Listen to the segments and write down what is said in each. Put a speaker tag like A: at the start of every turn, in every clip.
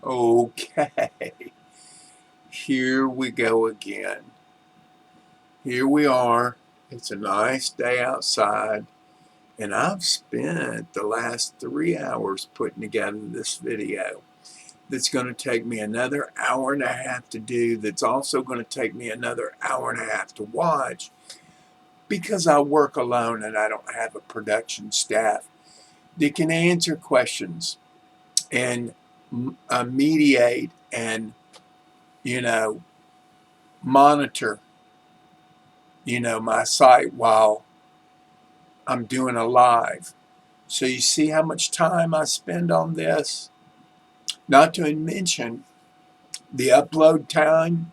A: Okay, here we go again. Here we are. It's a nice day outside, and I've spent the last 3 hours putting together this video that's going to take me another hour and a half to do, that's also going to take me another hour and a half to watch, because I work alone and I don't have a production staff that can answer questions and mediate and, monitor, my site while I'm doing a live. So you see how much time I spend on this? Not to mention the upload time.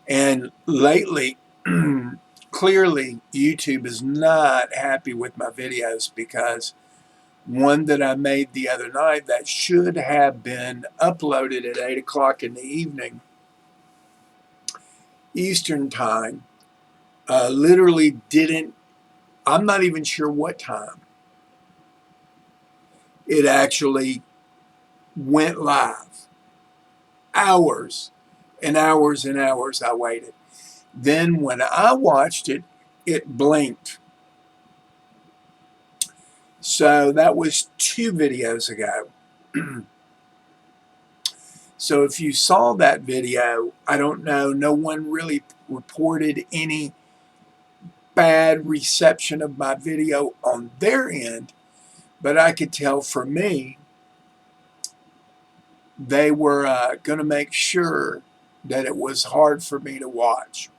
A: And lately, clearly, YouTube is not happy with my videos, because one that I made the other night that should have been uploaded at 8 o'clock in the evening Eastern time literally didn't. I'm not even sure what time it actually went live. Hours and hours and hours I waited. Then when I watched it, it blinked. So that was 2 videos ago. So if you saw that video, I don't know, no one really reported any bad reception of my video on their end, but I could tell for me, they were going to make sure that it was hard for me to watch.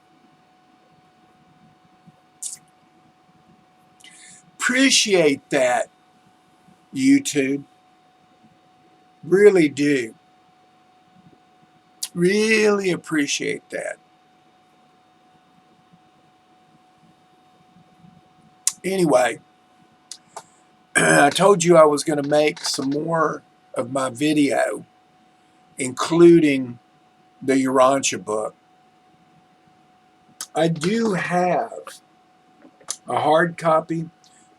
A: Appreciate that, YouTube. Really do. Really appreciate that. Anyway, I told you I was going to make some more of my video, including the Urantia book. I do have a hard copy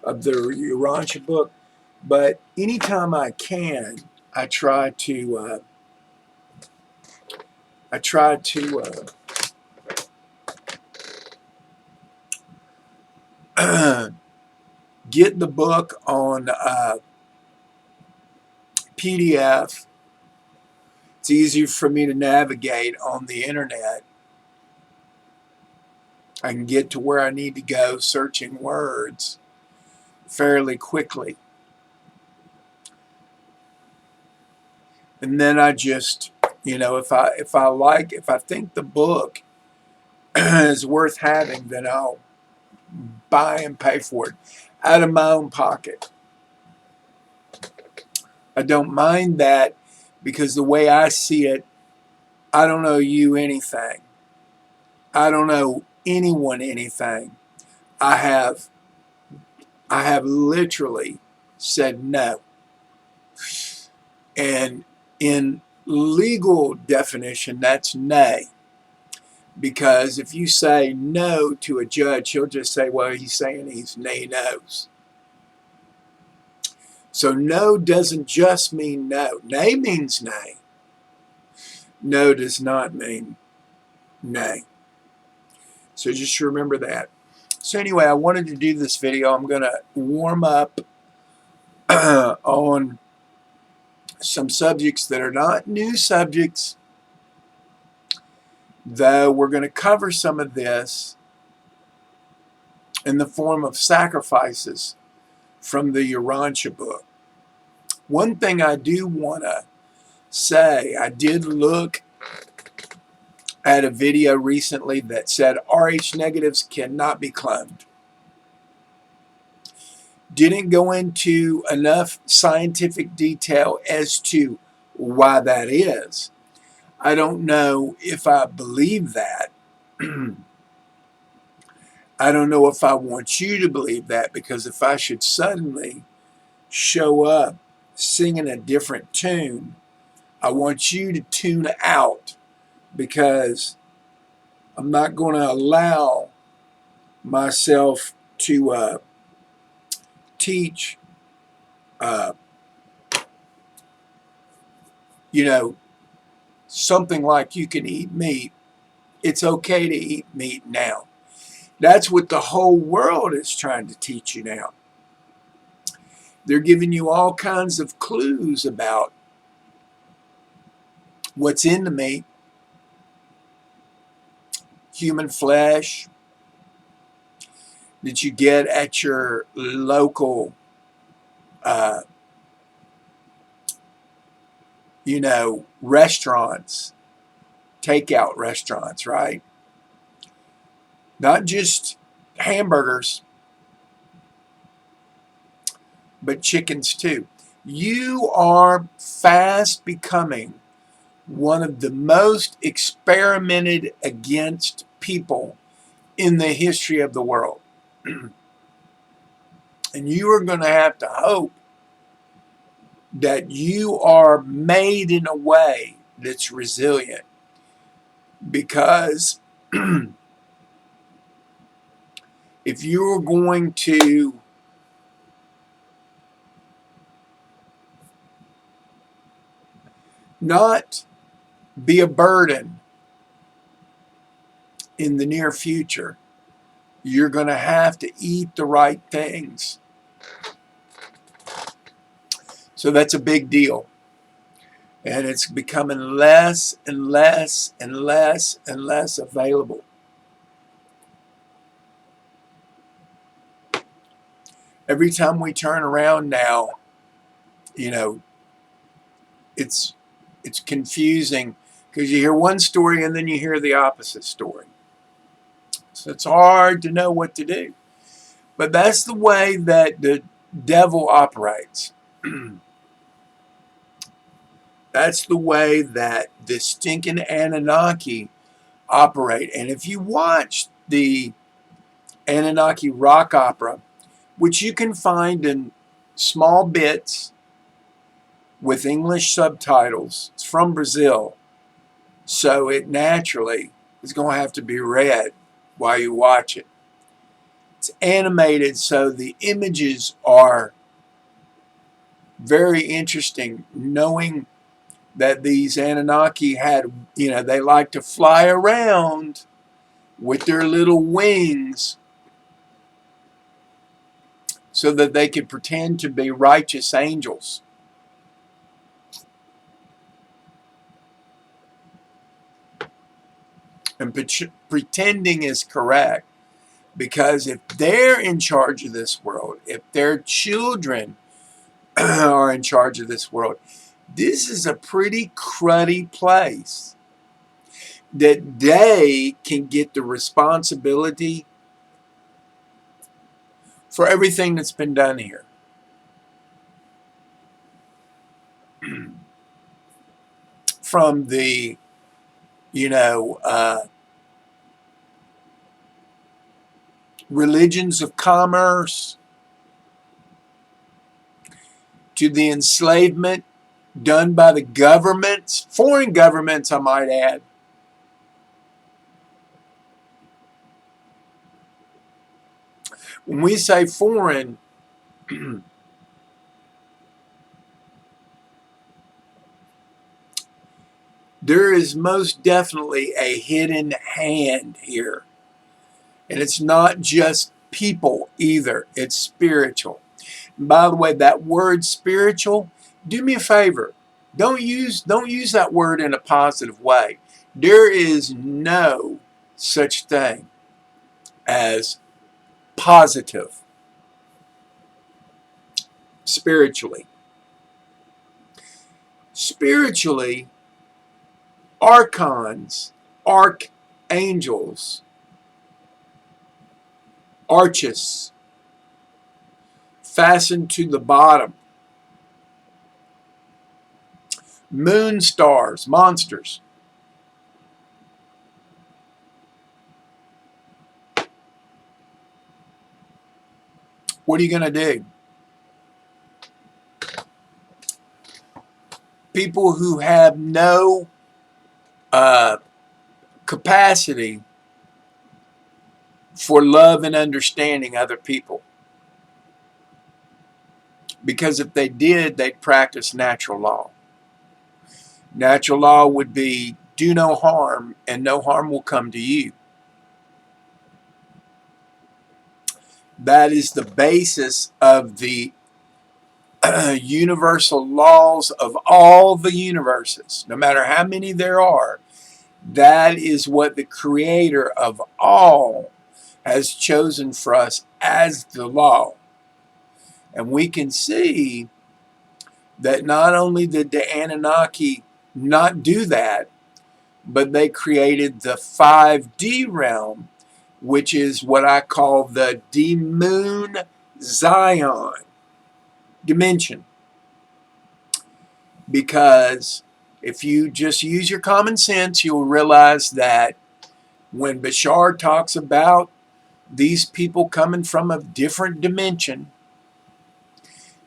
A: of the Urantia book, but anytime I can, I try to get the book on PDF. It's easier for me to navigate on the internet. I can get to where I need to go searching words fairly quickly. And then I just, if I think the book is worth having, then I'll buy and pay for it out of my own pocket. I don't mind that, because the way I see it, I don't owe you anything. I don't owe anyone anything. I have literally said no. And in legal definition, that's nay. Because if you say no to a judge, he'll just say, well, he's saying he's nay knows. So no doesn't just mean no. Nay means nay. No does not mean nay. So just remember that. So anyway, I wanted to do this video. I'm going to warm up on some subjects that are not new subjects, though we're going to cover some of this in the form of sacrifices from the Urantia book. One thing I do want to say, I did look at a video recently that said Rh negatives cannot be cloned. Didn't go into enough scientific detail as to why that is. I don't know if I believe that. I don't know if I want you to believe that, because if I should suddenly show up singing a different tune, I want you to tune out, because I'm not going to allow myself to teach, something like you can eat meat, it's okay to eat meat now. That's what the whole world is trying to teach you now. They're giving you all kinds of clues about what's in the meat, human flesh that you get at your local, restaurants, takeout restaurants, right? Not just hamburgers, but chickens too. You are fast becoming one of the most experimented against people in the history of the world. And you are going to have to hope that you are made in a way that's resilient, because if you're going to not be a burden in the near future, you're going to have to eat the right things. So that's a big deal. And it's becoming less and less and less and less available. Every time we turn around now, it's confusing, because you hear one story and then you hear the opposite story. So it's hard to know what to do. But that's the way that the devil operates. That's the way that the stinking Anunnaki operate. And if you watch the Anunnaki rock opera, which you can find in small bits with English subtitles, it's from Brazil, so it naturally is going to have to be read while you watch it. It's animated, so the images are very interesting, knowing that these Anunnaki had, they like to fly around with their little wings so that they could pretend to be righteous angels. And pretending is correct, because if they're in charge of this world, if their children are in charge of this world, this is a pretty cruddy place that they can get the responsibility for everything that's been done here. From the, religions of commerce, to the enslavement done by the governments, foreign governments, I might add. When we say foreign, there is most definitely a hidden hand here. And it's not just people either, it's spiritual. And by the way, that word spiritual, do me a favor, don't use that word in a positive way. There is no such thing as positive spiritually. Spiritually, archons, archangels, arches, fastened to the bottom, moon stars, monsters. What are you going to do? People who have no capacity for love and understanding other people. Because if they did, they'd practice natural law. Natural law would be do no harm and no harm will come to you. That is the basis of the universal laws of all the universes, no matter how many there are. That is what the creator of all has chosen for us as the law. And we can see that not only did the Anunnaki not do that, but they created the 5D realm, which is what I call the Demoonsciya dimension. Because if you just use your common sense, you'll realize that when Bashar talks about these people coming from a different dimension,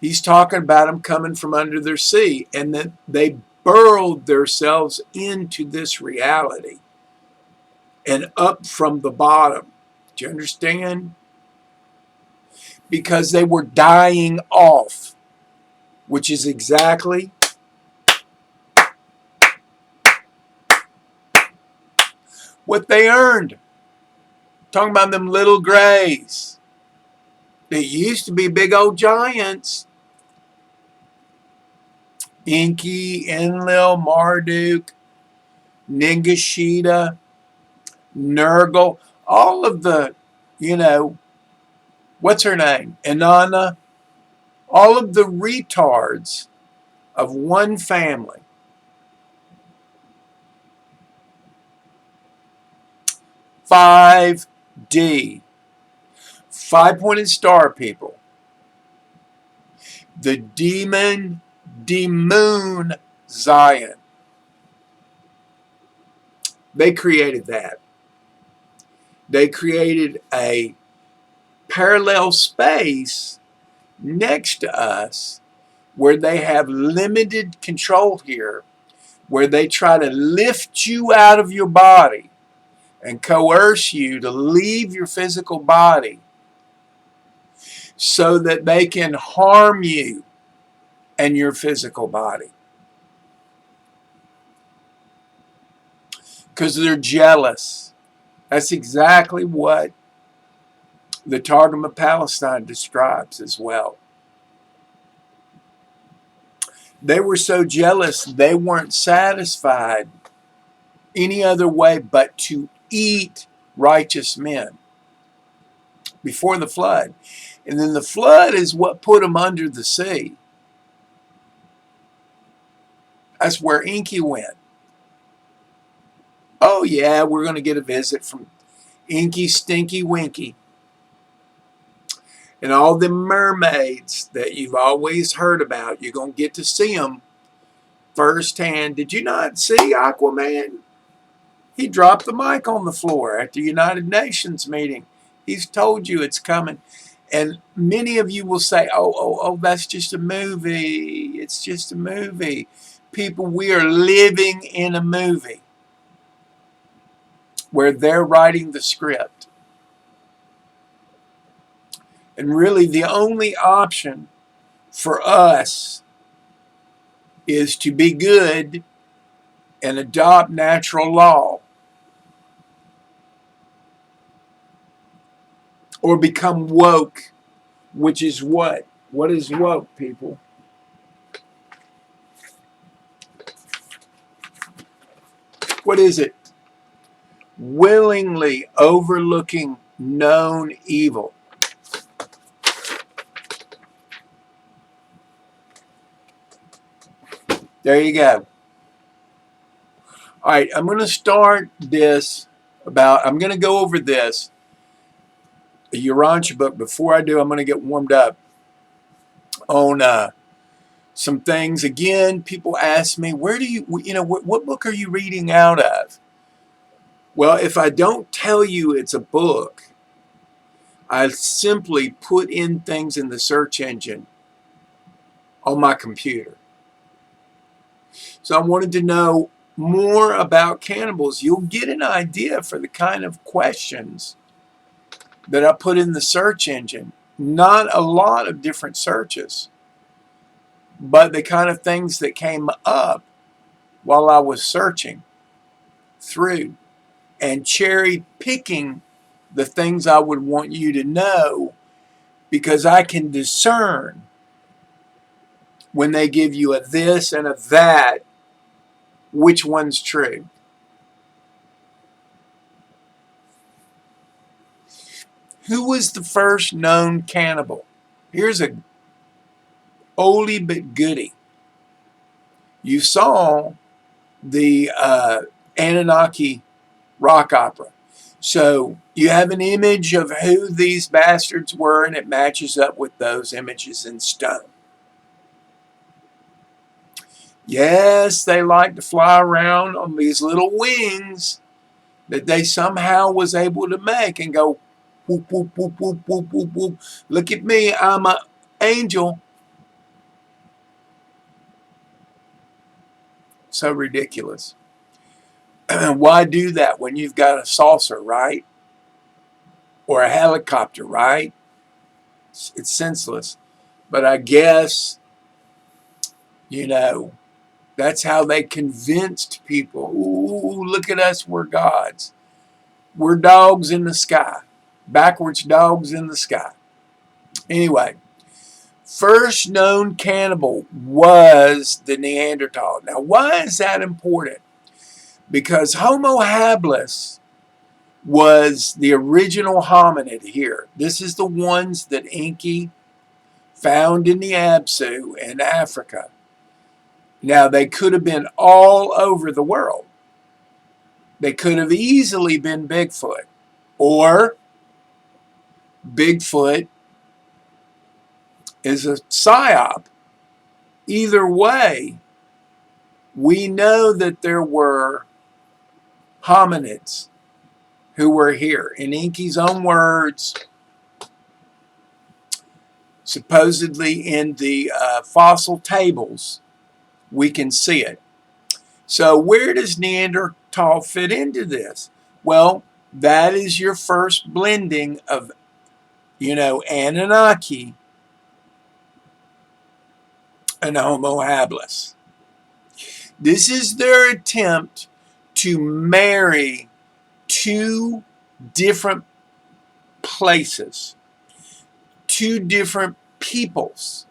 A: he's talking about them coming from under their sea, and that they burrowed themselves into this reality and up from the bottom. Do you understand? Because they were dying off, which is exactly what they earned. Talking about them little grays. They used to be big old giants. Enki, Enlil, Marduk, Ningishita, Nurgle, all of the, what's her name? Inanna, all of the retards of one family. 5D. 5-pointed star people. The Demoonsciya. They created that. They created a parallel space next to us where they have limited control here, where they try to lift you out of your body and coerce you to leave your physical body so that they can harm you and your physical body. Because they're jealous. That's exactly what the Targum of Palestine describes as well. They were so jealous they weren't satisfied any other way but to eat righteous men before the flood. And then the flood is what put them under the sea. That's where Enki went. Oh yeah, we're going to get a visit from Inky Stinky Winky. And all the mermaids that you've always heard about, you're going to get to see them firsthand. Did you not see Aquaman? He dropped the mic on the floor at the United Nations meeting. He's told you it's coming. And many of you will say, oh, that's just a movie. It's just a movie. People, we are living in a movie where they're writing the script. And really the only option for us is to be good and adopt natural law, or become woke, which is what? What is woke, people? What is it? Willingly overlooking known evil. There you go. All right, I'm going to start this I'm going to go over this, a Urantia book. Before I do, I'm going to get warmed up on some things. Again, people ask me, what book are you reading out of? Well, if I don't tell you it's a book, I simply put in things in the search engine on my computer. So I wanted to know more about cannibals. You'll get an idea for the kind of questions that I put in the search engine. Not a lot of different searches, but the kind of things that came up while I was searching through and cherry picking the things I would want you to know, because I can discern when they give you a this and a that, which one's true. Who was the first known cannibal? Here's a oldie but goodie. You saw the Anunnaki rock opera. So you have an image of who these bastards were, and it matches up with those images in stone. Yes, they like to fly around on these little wings that they somehow was able to make and go whoop, whoop, whoop, whoop, whoop, whoop, whoop. Look at me, I'm an angel. So ridiculous. Why do that when you've got a saucer, right? Or a helicopter, right? It's senseless. But I guess, you know, that's how they convinced people. Ooh, look at us, we're gods. We're dogs in the sky. Backwards dogs in the sky. Anyway, first known cannibal was the Neanderthal. Now, why is that important? Because Homo habilis was the original hominid here. This is the ones that Enki found in the Absu in Africa. Now, they could have been all over the world. They could have easily been Bigfoot, or Bigfoot is a psyop. Either way, we know that there were hominids who were here. In Enki's own words, supposedly in the fossil tables, we can see it. So where does Neanderthal fit into this? Well, that is your first blending of, Anunnaki and Homo habilis. This is their attempt to marry two different places, two different peoples,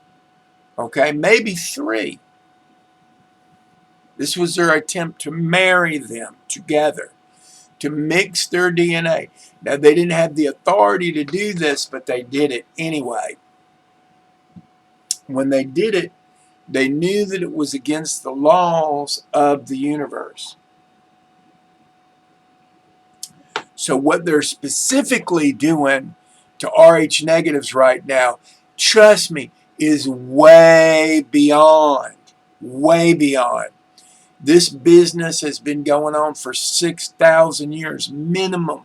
A: okay, maybe three. This was their attempt to marry them together, to mix their DNA. Now, they didn't have the authority to do this, but they did it anyway. When they did it, they knew that it was against the laws of the universe. So what they're specifically doing to Rh negatives right now, trust me, is way beyond. This business has been going on for 6,000 years minimum.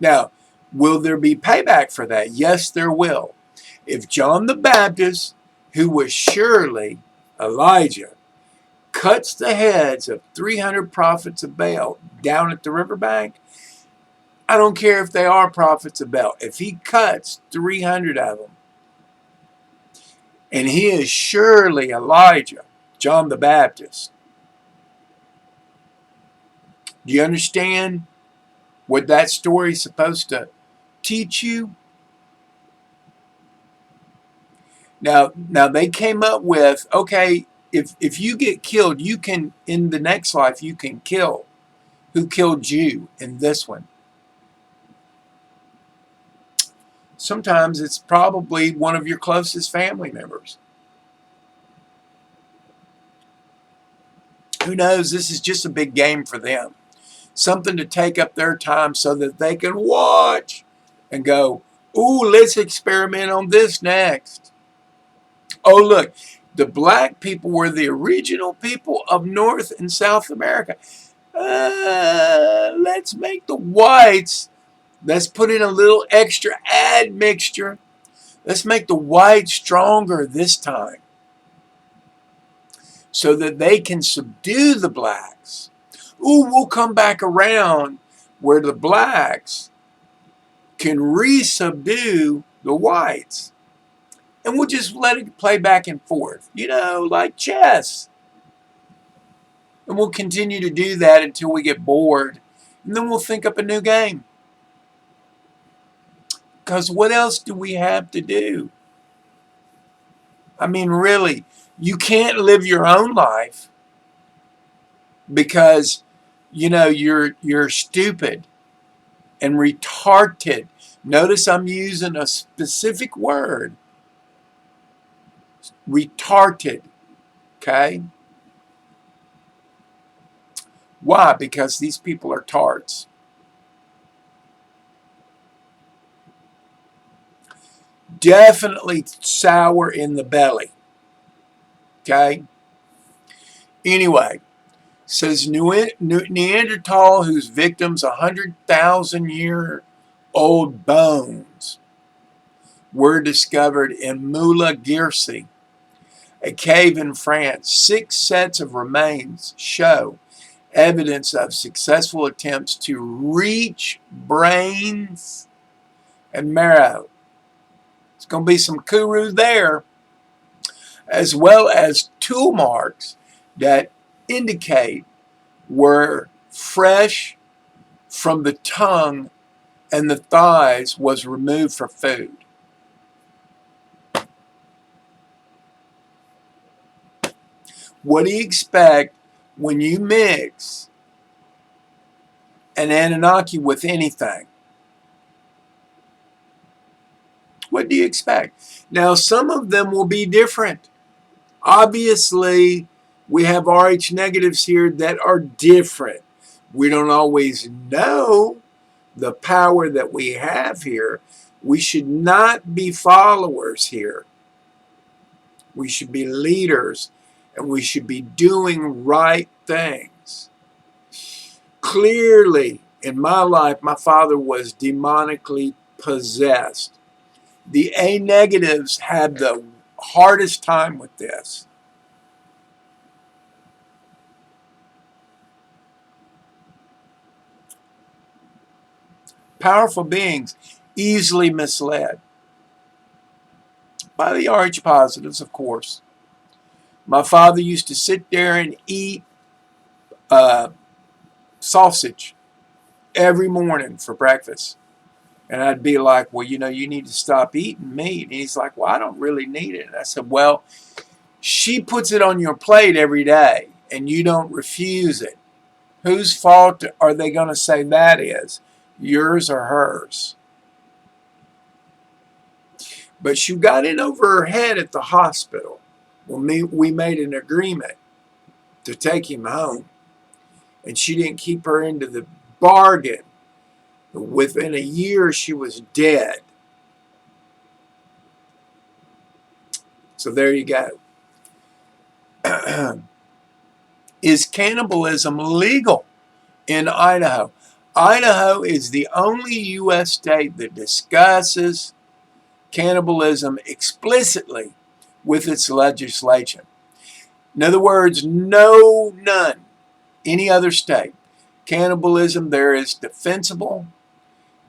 A: Now, will there be payback for that? Yes, there will. If John the Baptist, who was surely Elijah, cuts the heads of 300 prophets of Baal down at the riverbank, I don't care if they are prophets of Baal. If he cuts 300 of them, and he is surely Elijah, John the Baptist, do you understand what that story is supposed to teach you? Now they came up with, okay, if you get killed, you can, in the next life, you can kill who killed you in this one. Sometimes it's probably one of your closest family members. Who knows? This is just a big game for them. Something to take up their time so that they can watch and go, ooh, let's experiment on this next. Oh, look, the black people were the original people of North and South America. Let's make the whites, let's put in a little extra admixture. Let's make the whites stronger this time so that they can subdue the blacks. Ooh, we'll come back around where the blacks can re-subdue the whites. And we'll just let it play back and forth, you know, like chess. And we'll continue to do that until we get bored. And then we'll think up a new game. Because what else do we have to do? I mean, really, you can't live your own life because, you know, you're stupid and retarded. Notice I'm using a specific word. Retarded. Okay? Why? Because these people are tarts. Definitely sour in the belly. Okay? Anyway, says Neanderthal whose victims 100,000-year-old bones were discovered in Moula Girsi, a cave in France. 6 sets of remains show evidence of successful attempts to reach brains and marrow. It's going to be some kuru there, as well as tool marks that indicate were fresh from the tongue and the thighs was removed for food. What do you expect when you mix an Anunnaki with anything? What do you expect? Now, some of them will be different. Obviously, we have Rh negatives here that are different. We don't always know the power that we have here. We should not be followers here. We should be leaders, and we should be doing right things. Clearly, in my life, my father was demonically possessed. The A negatives had the hardest time with this. Powerful beings, easily misled by the Rh positives, of course. My father used to sit there and eat sausage every morning for breakfast. And I'd be like, well, you know, you need to stop eating meat. And he's like, well, I don't really need it. And I said, well, she puts it on your plate every day, and you don't refuse it. Whose fault are they going to say that is? Yours or hers? But she got in over her head at the hospital. Well, we made an agreement to take him home. And she didn't keep her into the bargain. Within a year, she was dead. So there you go. Is cannibalism legal in Idaho? Idaho is the only U.S. state that discusses cannibalism explicitly with its legislation. In other words, none. Any other state. Cannibalism there is defensible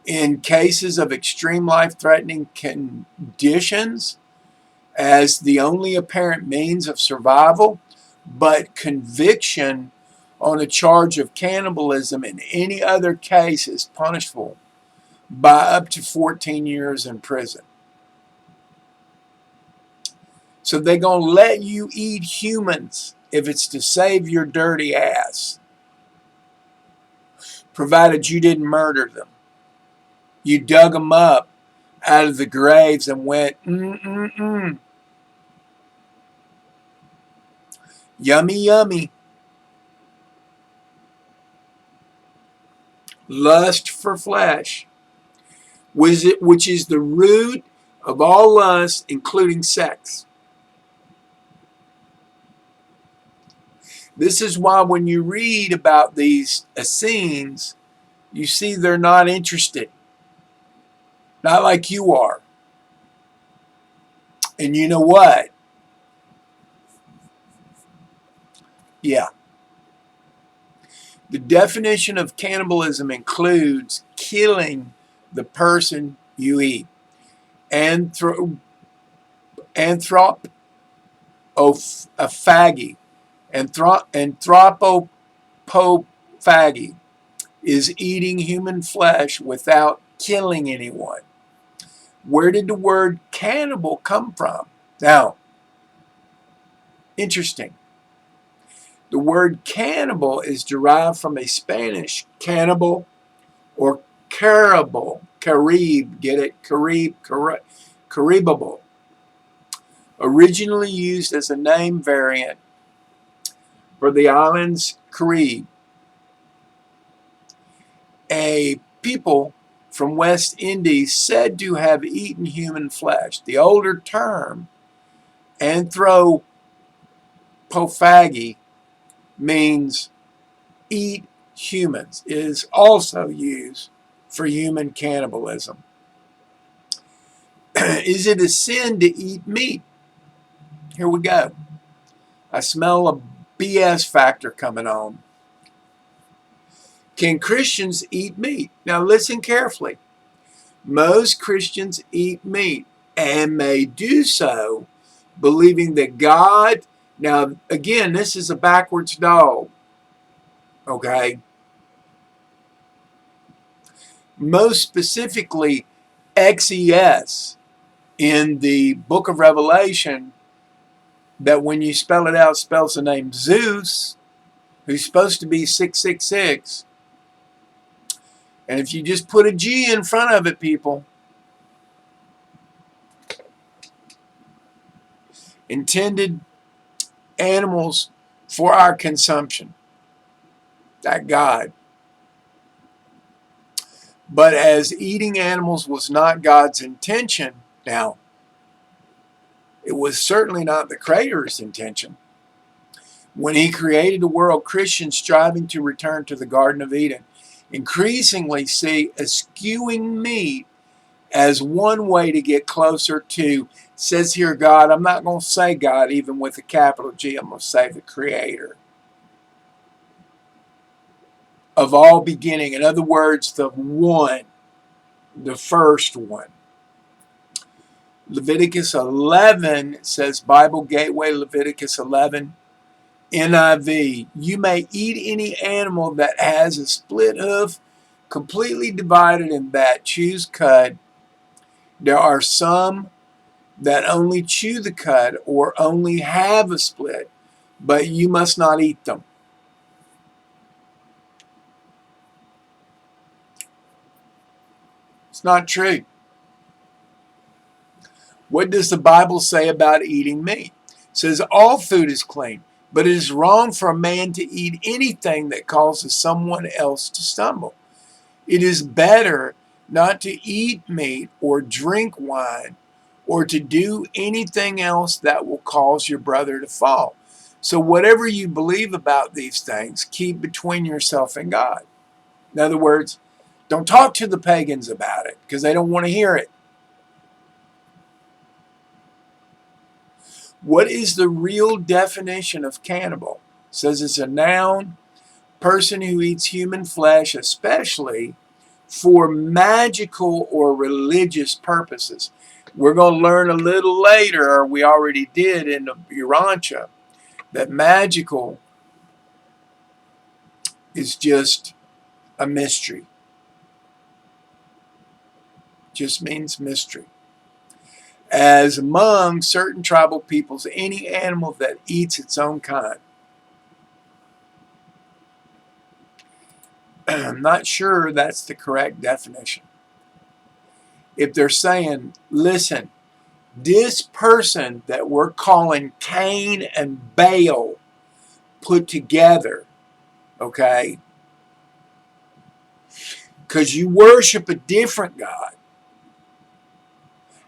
A: in cases of extreme life-threatening conditions as the only apparent means of survival, but conviction on a charge of cannibalism in any other case is punishable by up to 14 years in prison. So they're going to let you eat humans if it's to save your dirty ass, provided you didn't murder them. You dug them up out of the graves and went, yummy, yummy. Lust for flesh, which is the root of all lust, including sex. This is why when you read about these Essenes, you see they're not interested. Not like you are. And you know what? Yeah. The definition of cannibalism includes killing the person you eat and Anthropophagy. Anthropophagy is eating human flesh without killing anyone. Where did the word cannibal come from? Now, interesting. The word cannibal is derived from a Spanish cannibal or caribal. Carib, get it? Caribable. Originally used as a name variant for the island's Carib, a people from West Indies said to have eaten human flesh. The older term, anthropophagy, means eat humans. It is also used for human cannibalism. Is it a sin to eat meat? Here we go. I smell a BS factor coming on. Can Christians eat meat? Now listen carefully. Most Christians eat meat and may do so believing that God, now again, this is a backwards dog, okay? Most specifically, XES in the book of Revelation, that when you spell it out, spells the name Zeus, who's supposed to be 666. And if you just put a G in front of it, people, intended animals for our consumption, that God. But as eating animals was not God's intention, now, it was certainly not the Creator's intention. When He created the world, Christians striving to return to the Garden of Eden increasingly see eschewing meat as one way to get closer to, says here God, I'm not going to say God even with a capital G, I'm going to say the Creator of all beginning. In other words, the one, the first one. Leviticus 11 says, Bible Gateway, Leviticus 11, NIV, you may eat any animal that has a split hoof, completely divided in that chews cud. There are some that only chew the cud or only have a split, but you must not eat them. It's not true. What does the Bible say about eating meat? It says all food is clean, but it is wrong for a man to eat anything that causes someone else to stumble. It is better not to eat meat or drink wine or to do anything else that will cause your brother to fall. So whatever you believe about these things, keep between yourself and God. In other words, don't talk to the pagans about it because they don't want to hear it. What is the real definition of cannibal? It says it's a noun, person who eats human flesh, especially for magical or religious purposes. We're going to learn a little later, or we already did in the Urantia, that magical is just a mystery. Just means mystery. As among certain tribal peoples, any animal that eats its own kind. I'm not sure that's the correct definition. If they're saying, listen, this person that we're calling Cain and Baal put together, okay, because you worship a different God.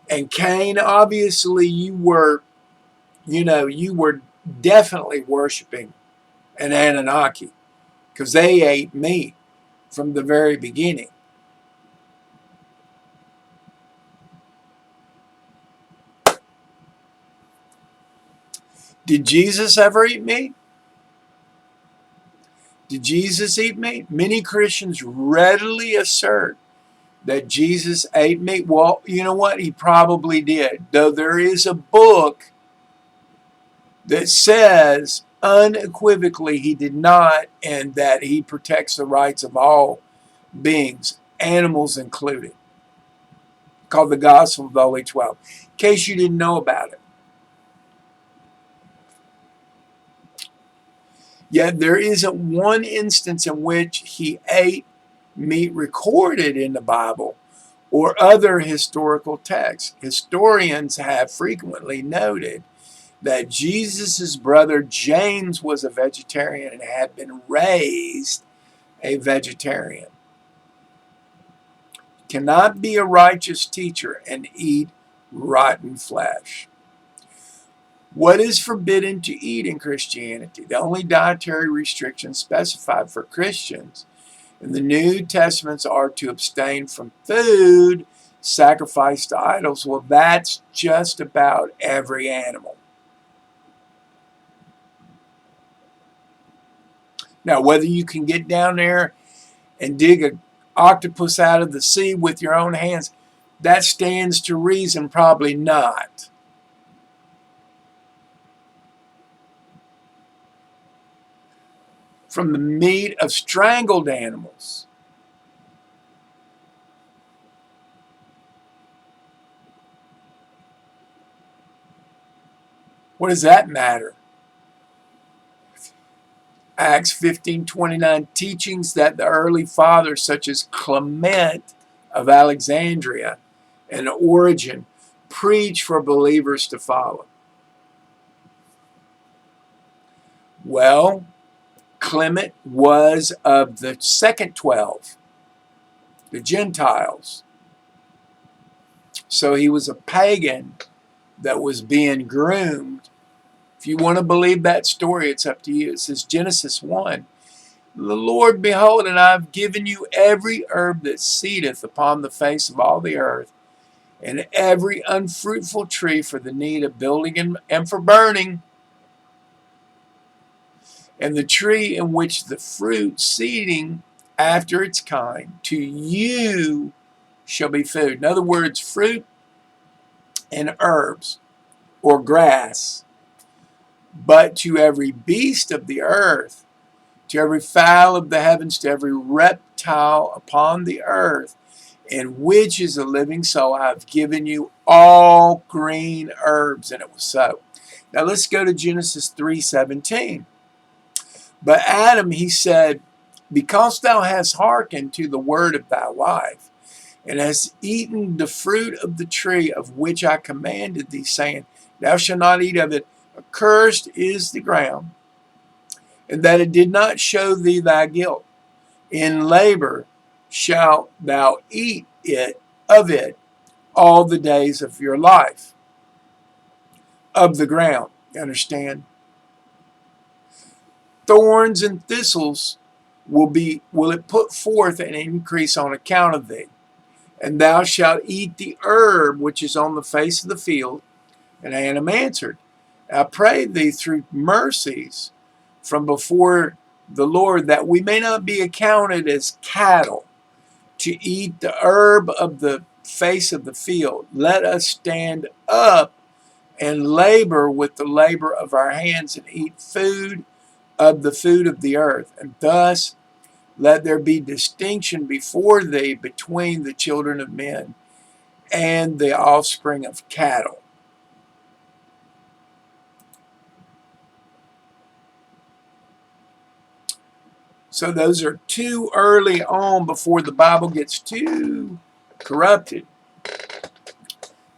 A: And Cain, obviously, you were definitely worshiping an Anunnaki because they ate meat from the very beginning. Did Jesus ever eat meat? Did Jesus eat meat? Many Christians readily assert that Jesus ate meat? Well, you know what? He probably did. Though there is a book that says unequivocally he did not, and that he protects the rights of all beings, animals included, called the Gospel of the Holy 12, in case you didn't know about it. Yet there isn't one instance in which he ate meat recorded in the Bible or other historical texts. Historians have frequently noted that Jesus' brother James was a vegetarian and had been raised a vegetarian. Cannot be a righteous teacher and eat rotten flesh. What is forbidden to eat in Christianity? The only dietary restrictions specified for Christians in the New Testaments are to abstain from food sacrificed to idols. Well, that's just about every animal. Now, whether you can get down there and dig an octopus out of the sea with your own hands, that stands to reason, probably not. From the meat of strangled animals. What does that matter? Acts 15:29, teachings that the early fathers, such as Clement of Alexandria and Origen, preach for believers to follow. Well, Clement was of the second 12, the Gentiles. So he was a pagan that was being groomed. If you want to believe that story, it's up to you. It says, Genesis 1, the Lord, behold, and I have given you every herb that seedeth upon the face of all the earth, and every unfruitful tree for the need of building and for burning, and the tree in which the fruit seeding after its kind, to you shall be food. In other words, fruit and herbs or grass. But to every beast of the earth, to every fowl of the heavens, to every reptile upon the earth, in which is a living soul, I have given you all green herbs. And it was so. Now let's go to Genesis 3:17. But Adam, he said, because thou hast hearkened to the word of thy wife, and hast eaten the fruit of the tree of which I commanded thee, saying, thou shalt not eat of it, accursed is the ground, and that it did not show thee thy guilt. In labor shalt thou eat of it all the days of your life. Of the ground, you understand? Thorns and thistles will it put forth an increase on account of thee. And thou shalt eat the herb which is on the face of the field. And Adam answered, I pray thee through mercies from before the Lord, that we may not be accounted as cattle to eat the herb of the face of the field. Let us stand up and labor with the labor of our hands, and eat food of the food of the earth. And thus let there be distinction before thee between the children of men and the offspring of cattle. So those are too early on before the Bible gets too corrupted.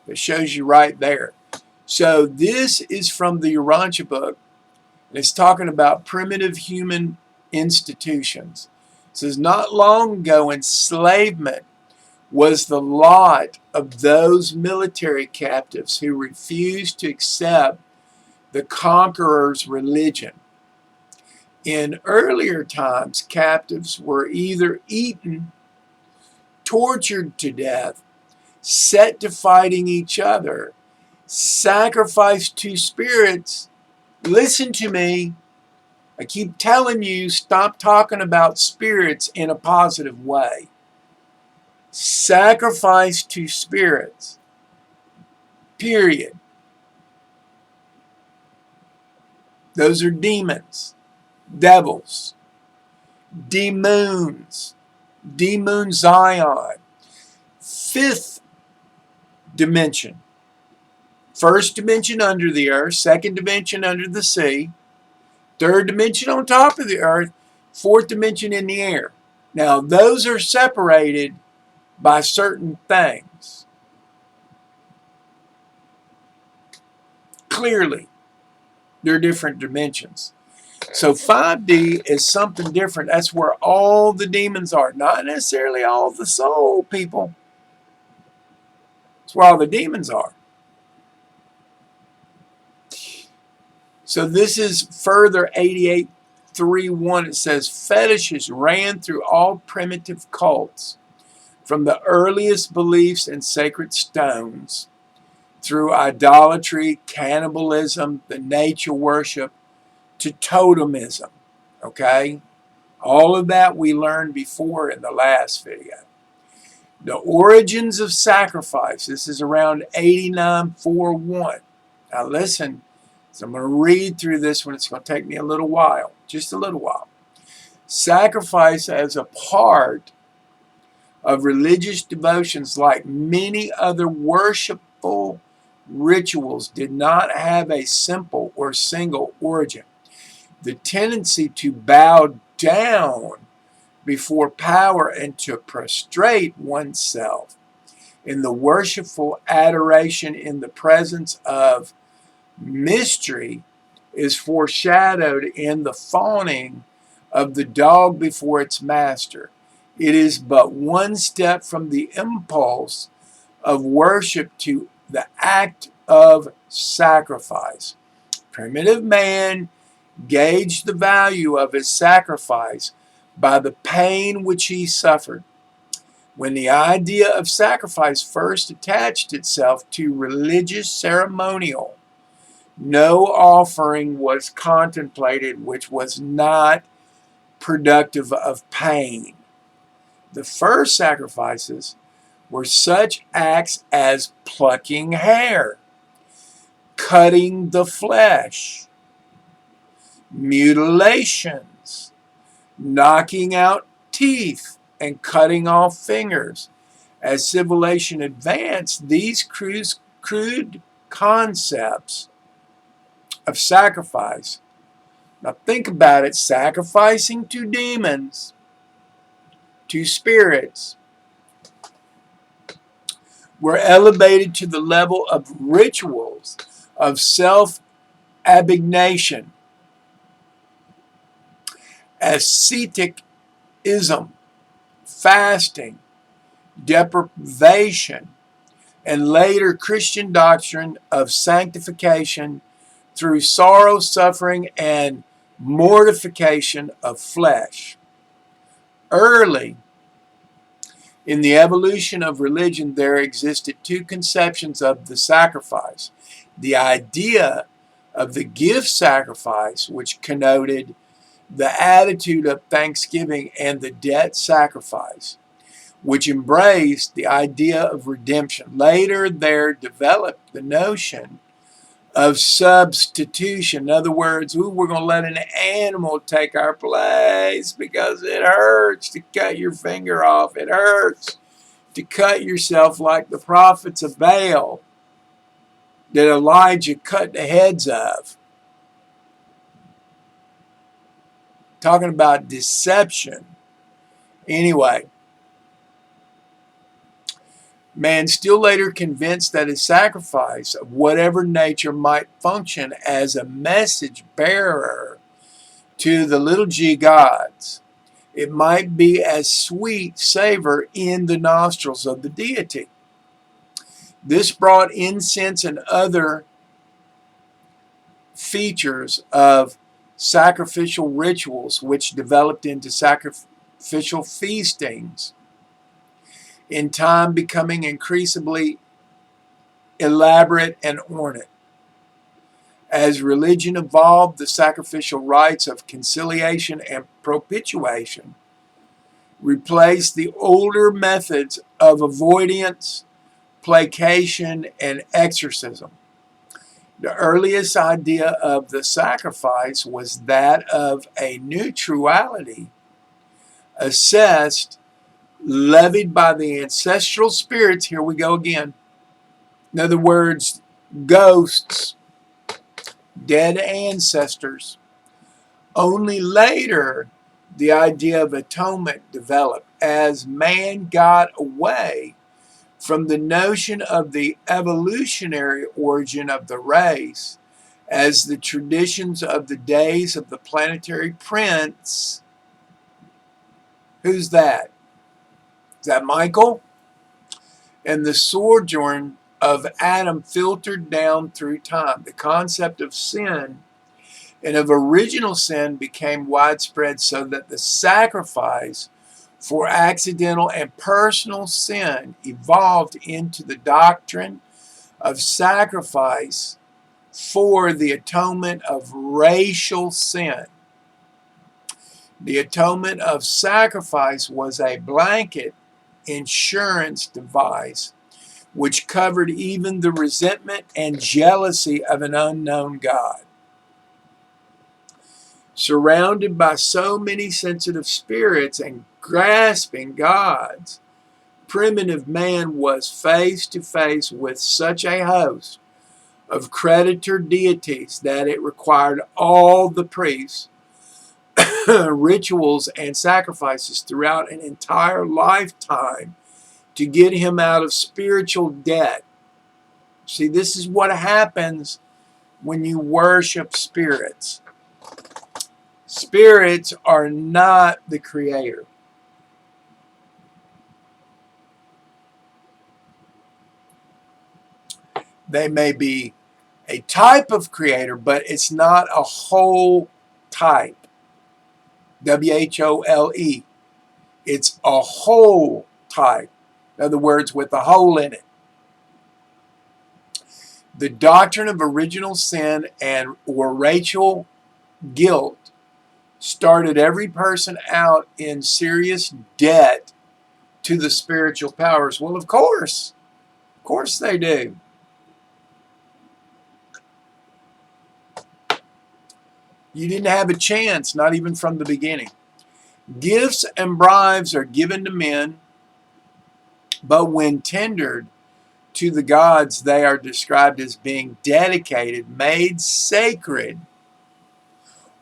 A: It shows you right there. So this is from the Urantia book. And it's talking about primitive human institutions. It says, not long ago, enslavement was the lot of those military captives who refused to accept the conqueror's religion. In earlier times, captives were either eaten, tortured to death, set to fighting each other, sacrificed to spirits. Listen to me. I keep telling you, stop talking about spirits in a positive way. Sacrifice to spirits. Period. Those are demons, devils, demoons, Demoonsciya. Fifth dimension. First dimension under the earth, second dimension under the sea, third dimension on top of the earth, fourth dimension in the air. Now, those are separated by certain things. Clearly, they're different dimensions. So 5D is something different. That's where all the demons are. Not necessarily all the soul people. That's where all the demons are. So this is further 88.3.1. It says, fetishes ran through all primitive cults, from the earliest beliefs in sacred stones, through idolatry, cannibalism, the nature worship, to totemism. Okay? All of that we learned before in the last video. The origins of sacrifice. This is around 89.4.1. Now listen, so I'm going to read through this one. It's going to take me a little while, just a little while. Sacrifice as a part of religious devotions, like many other worshipful rituals, did not have a simple or single origin. The tendency to bow down before power and to prostrate oneself in the worshipful adoration in the presence of mystery is foreshadowed in the fawning of the dog before its master. It is but one step from the impulse of worship to the act of sacrifice. Primitive man gauged the value of his sacrifice by the pain which he suffered. When the idea of sacrifice first attached itself to religious ceremonial, no offering was contemplated which was not productive of pain. The first sacrifices were such acts as plucking hair, cutting the flesh, mutilations, knocking out teeth, and cutting off fingers. As civilization advanced, these crude concepts of sacrifice, now think about it, sacrificing to demons, to spirits, were elevated to the level of rituals of self-abnegation, asceticism, fasting, deprivation, and later Christian doctrine of sanctification through sorrow, suffering, and mortification of flesh. Early in the evolution of religion, there existed two conceptions of the sacrifice. The idea of the gift sacrifice, which connoted the attitude of thanksgiving, and the debt sacrifice, which embraced the idea of redemption. Later, there developed the notion of substitution. In other words, we're going to let an animal take our place because it hurts to cut your finger off. It hurts to cut yourself like the prophets of Baal that Elijah cut the heads of. Talking about deception. Anyway, man still later convinced that his sacrifice of whatever nature might function as a message bearer to the little g gods. It might be as sweet savor in the nostrils of the deity. This brought incense and other features of sacrificial rituals, which developed into sacrificial feastings, in time becoming increasingly elaborate and ornate. As religion evolved, the sacrificial rites of conciliation and propitiation replaced the older methods of avoidance, placation, and exorcism. The earliest idea of the sacrifice was that of a neutrality assessed, levied by the ancestral spirits. Here we go again. In other words, ghosts, dead ancestors. Only later, the idea of atonement developed as man got away from the notion of the evolutionary origin of the race, as the traditions of the days of the planetary prince. Who's that? Is that Michael? And the sojourn of Adam filtered down through time. The concept of sin and of original sin became widespread, so that the sacrifice for accidental and personal sin evolved into the doctrine of sacrifice for the atonement of racial sin. The atonement of sacrifice was a blanket insurance device which covered even the resentment and jealousy of an unknown God. Surrounded by so many sensitive spirits and grasping gods, primitive man was face to face with such a host of creditor deities that it required all the priests, rituals, and sacrifices throughout an entire lifetime to get him out of spiritual debt. See, this is what happens when you worship spirits. Spirits are not the creator. They may be a type of creator, but it's not a whole type. W-H-O-L-E. It's a whole type. In other words, with a hole in it. The doctrine of original sin and or racial guilt started every person out in serious debt to the spiritual powers. Well, of course they do. You didn't have a chance, not even from the beginning. Gifts and bribes are given to men, but when tendered to the gods, they are described as being dedicated, made sacred,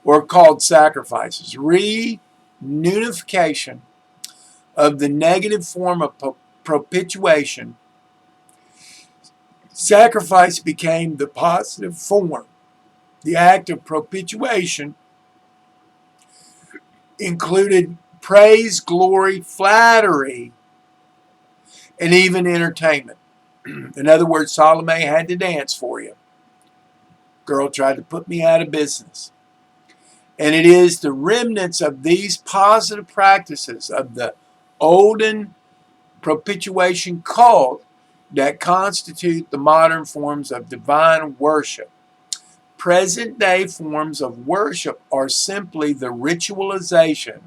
A: or called sacrifices. Reunification of the negative form of propitiation, sacrifice became the positive form. The act of propitiation included praise, glory, flattery, and even entertainment. In other words, Salome had to dance for you. Girl tried to put me out of business. And it is the remnants of these positive practices of the olden propitiation cult that constitute the modern forms of divine worship. Present-day forms of worship are simply the ritualization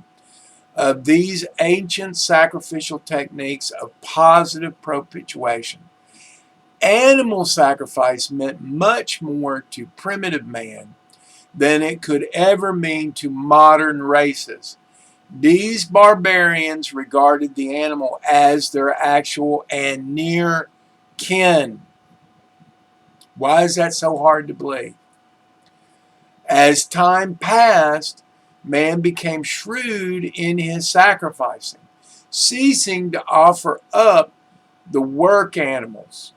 A: of these ancient sacrificial techniques of positive propitiation. Animal sacrifice meant much more to primitive man than it could ever mean to modern races. These barbarians regarded the animal as their actual and near kin. Why is that so hard to believe? As time passed, man became shrewd in his sacrificing, ceasing to offer up the work animals.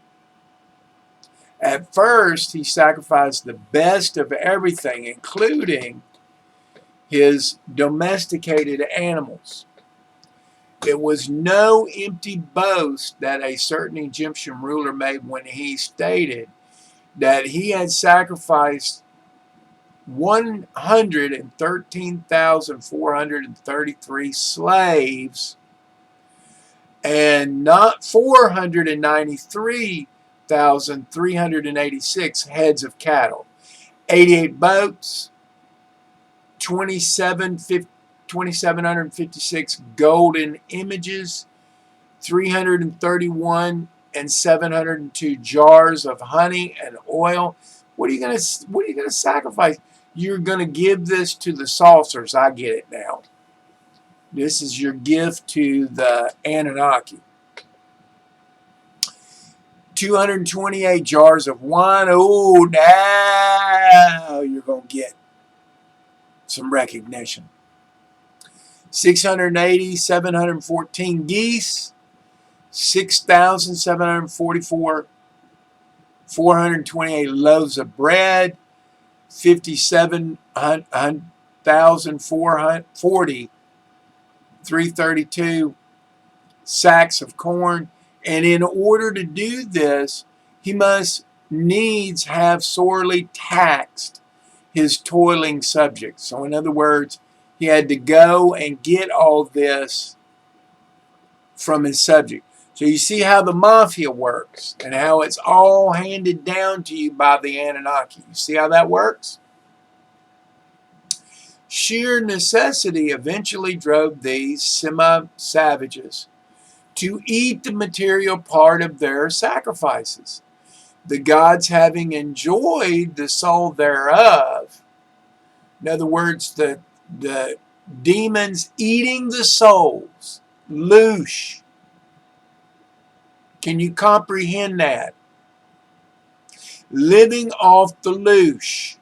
A: At first, he sacrificed the best of everything, including his domesticated animals. It was no empty boast that a certain Egyptian ruler made when he stated that he had sacrificed 113,433 slaves and not 493,386 heads of cattle, 88 boats, 27 2,756 golden images, 331 and 702 jars of honey and oil. What are you gonna sacrifice? You're gonna give this to the saucers. I get it now. This is your gift to the Anunnaki. 228 jars of wine. Oh, now you're going to get some recognition. 680, 714 geese. 6,744, 428 loaves of bread. 57,440, 332 sacks of corn. And in order to do this, he must needs have sorely taxed his toiling subjects. So in other words, he had to go and get all this from his subject. So you see how the mafia works and how it's all handed down to you by the Anunnaki. You see how that works? Sheer necessity eventually drove these semi-savages to eat the material part of their sacrifices, the gods having enjoyed the soul thereof. In other words, the demons eating the souls. Loosh. Can you comprehend that? Living off the loosh.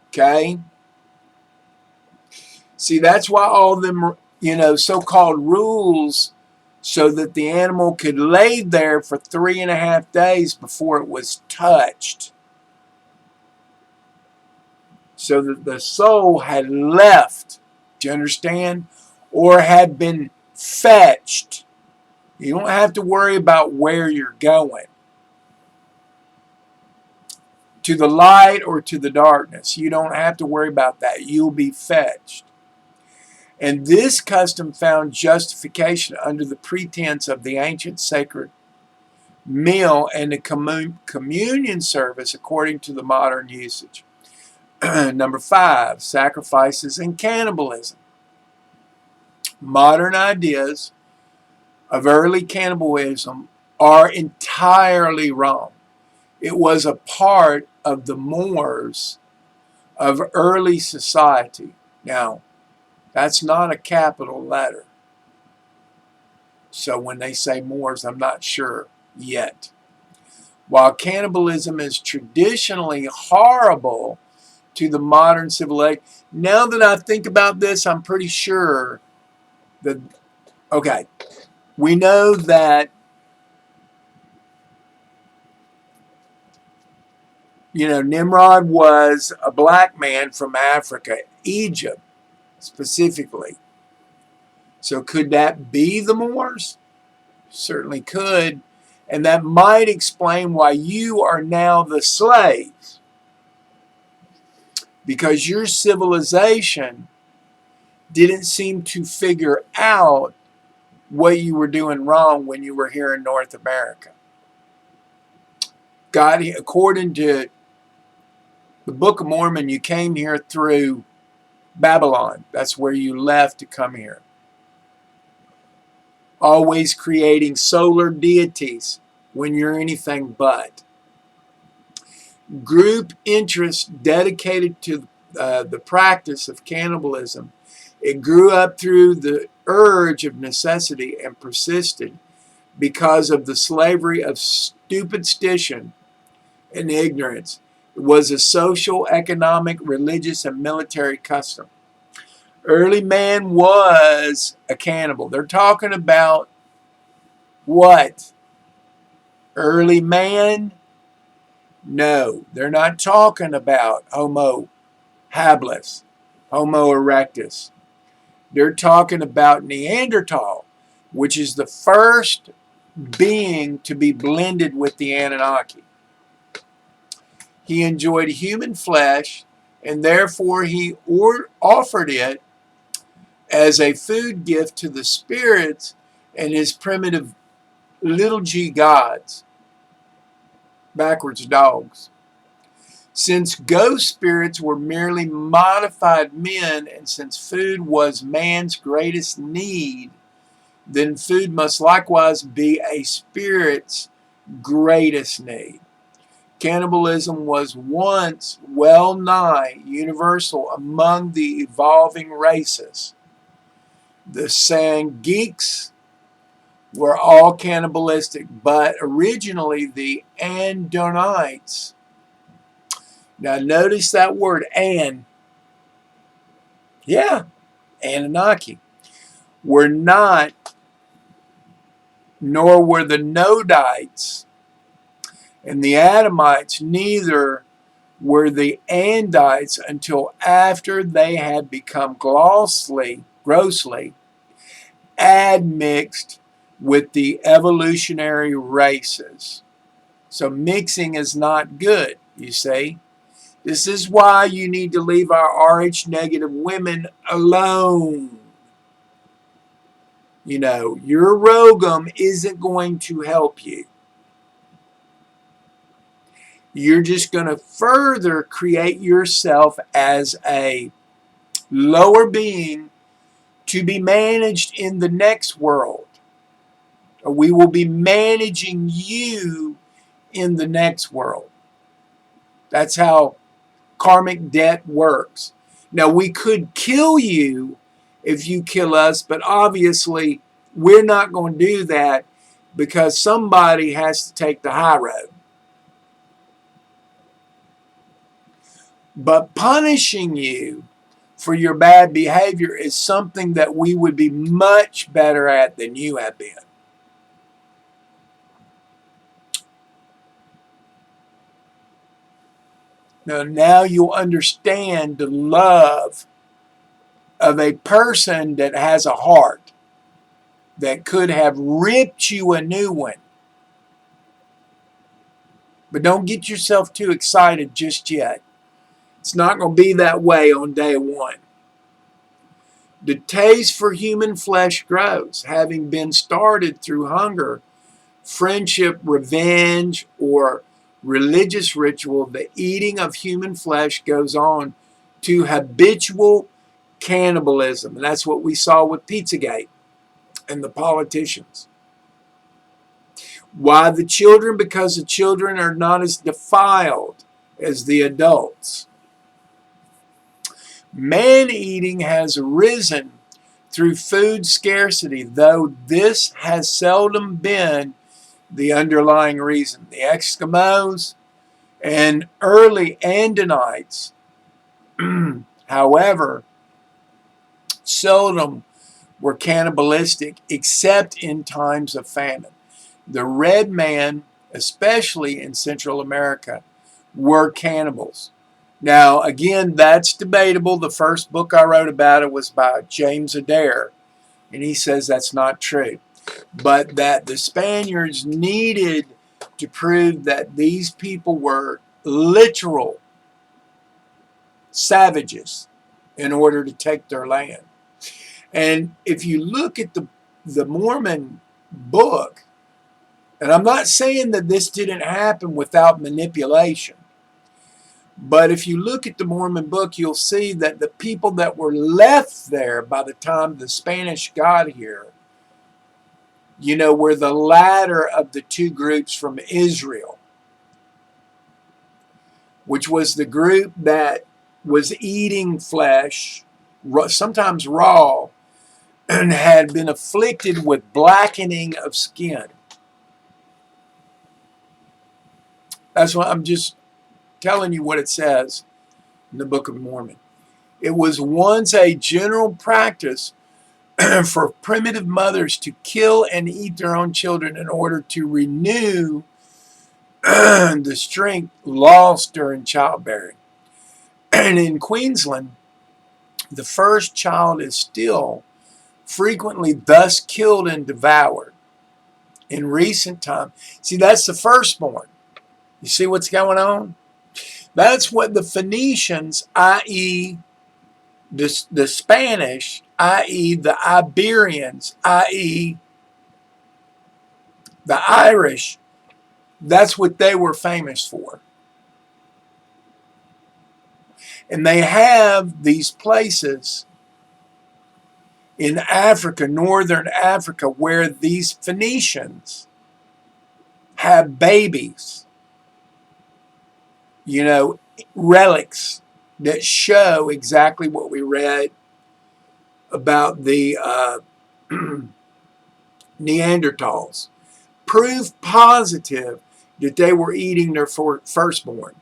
A: Okay? See, that's why all them, so-called rules, so that the animal could lay there for 3.5 days before it was touched. So that the soul had left, do you understand? Or had been fetched. You don't have to worry about where you're going. To the light or to the darkness. You don't have to worry about that. You'll be fetched. And this custom found justification under the pretense of the ancient sacred meal and the communion service according to the modern usage. Number 5, sacrifices and cannibalism. Modern ideas of early cannibalism are entirely wrong. It was a part of the mores of early society. Now, that's not a capital letter. So when they say Moors, I'm not sure yet. While cannibalism is traditionally horrible to the modern civilization, now that I think about this, I'm pretty sure that, okay, we know that, Nimrod was a black man from Africa, Egypt specifically. So could that be the Moors? Certainly could. And that might explain why you are now the slaves. Because your civilization didn't seem to figure out what you were doing wrong when you were here in North America. God, according to the Book of Mormon, you came here through Babylon. That's where you left to come here. Always creating solar deities when you're anything but. Group interest dedicated to the practice of cannibalism. It grew up through the urge of necessity and persisted because of the slavery of superstition and ignorance. It was a social, economic, religious, and military custom. Early man was a cannibal. They're talking about what? Early man? No, they're not talking about Homo habilis, Homo erectus. They're talking about Neanderthal, which is the first being to be blended with the Anunnaki. He enjoyed human flesh, and therefore he offered it as a food gift to the spirits and his primitive little g gods, backwards dogs. Since ghost spirits were merely modified men, and since food was man's greatest need, then food must likewise be a spirit's greatest need. Cannibalism was once well nigh universal among the evolving races. The Sangeeks were all cannibalistic, but originally the Andonites, now notice that word, Anunnaki, were not, nor were the Nodites and the Adamites, neither were the Andites until after they had become grossly admixed with the evolutionary races. So mixing is not good, you see. This is why you need to leave our Rh negative women alone. You know, your Rogum isn't going to help you. You're just going to further create yourself as a lower being to be managed in the next world. We will be managing you in the next world. That's how karmic debt works. Now, we could kill you if you kill us, but obviously we're not going to do that because somebody has to take the high road. But punishing you for your bad behavior is something that we would be much better at than you have been. Now you'll understand the love of a person that has a heart that could have ripped you a new one. But don't get yourself too excited just yet. It's not going to be that way on day one. The taste for human flesh grows, having been started through hunger, friendship, revenge, or religious ritual. The eating of human flesh goes on to habitual cannibalism. And that's what we saw with Pizzagate and the politicians. Why the children? Because the children are not as defiled as the adults. Man-eating has arisen through food scarcity, though this has seldom been the underlying reason. The Eskimos and early Andonites, however, seldom were cannibalistic except in times of famine. The red man, especially in Central America, were cannibals. Now, again, that's debatable. The first book I wrote about it was by James Adair, and he says that's not true. But that the Spaniards needed to prove that these people were literal savages in order to take their land. And if you look at the Mormon book, and I'm not saying that this didn't happen without manipulation, but if you look at the Mormon book, you'll see that the people that were left there by the time the Spanish got here, you know, were the latter of the two groups from Israel, which was the group that was eating flesh, sometimes raw, and had been afflicted with blackening of skin. That's why I'm just telling you what it says in the Book of Mormon. It was once a general practice for primitive mothers to kill and eat their own children in order to renew the strength lost during childbearing. And in Queensland, the first child is still frequently thus killed and devoured. In recent time, see, that's the firstborn. You see what's going on? That's what the Phoenicians, i.e. the Spanish, i.e. the Iberians, i.e. the Irish, that's what they were famous for. And they have these places in Africa, northern Africa, where these Phoenicians have babies, you know, relics that show exactly what we read about the Neanderthals. Proof positive that they were eating their firstborn.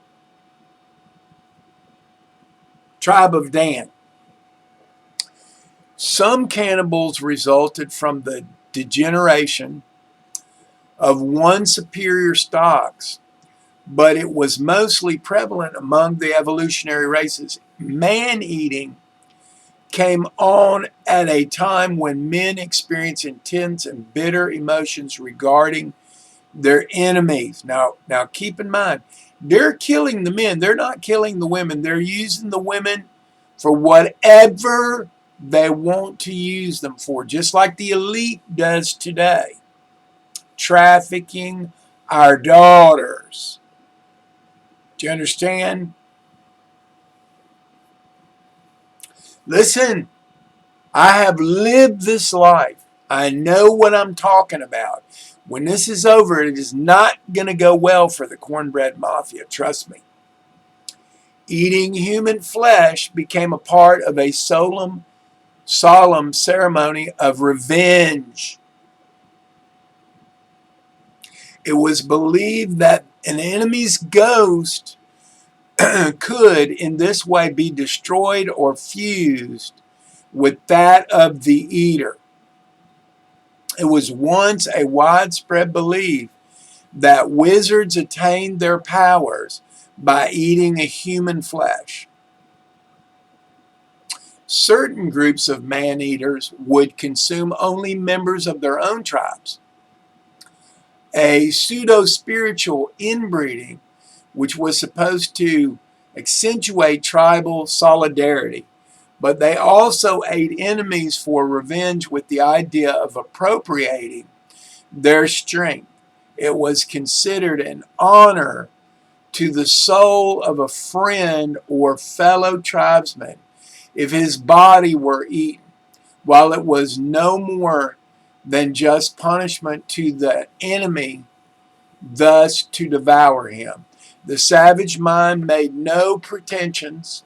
A: Tribe of Dan. Some cannibals resulted from the degeneration of one superior stocks, but it was mostly prevalent among the evolutionary races. Man-eating came on at a time when men experienced intense and bitter emotions regarding their enemies. Now keep in mind, they're killing the men. They're not killing the women. They're using the women for whatever they want to use them for, just like the elite does today. Trafficking our daughters. Do you understand? Listen, I have lived this life. I know what I'm talking about. When this is over, it is not going to go well for the cornbread mafia, trust me. Eating human flesh became a part of a solemn ceremony of revenge. It was believed that an enemy's ghost could in this way be destroyed or fused with that of the eater. It was once a widespread belief that wizards attained their powers by eating a human flesh. Certain groups of man-eaters would consume only members of their own tribes. A pseudo-spiritual inbreeding, which was supposed to accentuate tribal solidarity, but they also ate enemies for revenge with the idea of appropriating their strength. It was considered an honor to the soul of a friend or fellow tribesman if his body were eaten, while it was no more than just punishment to the enemy, thus to devour him. The savage mind made no pretensions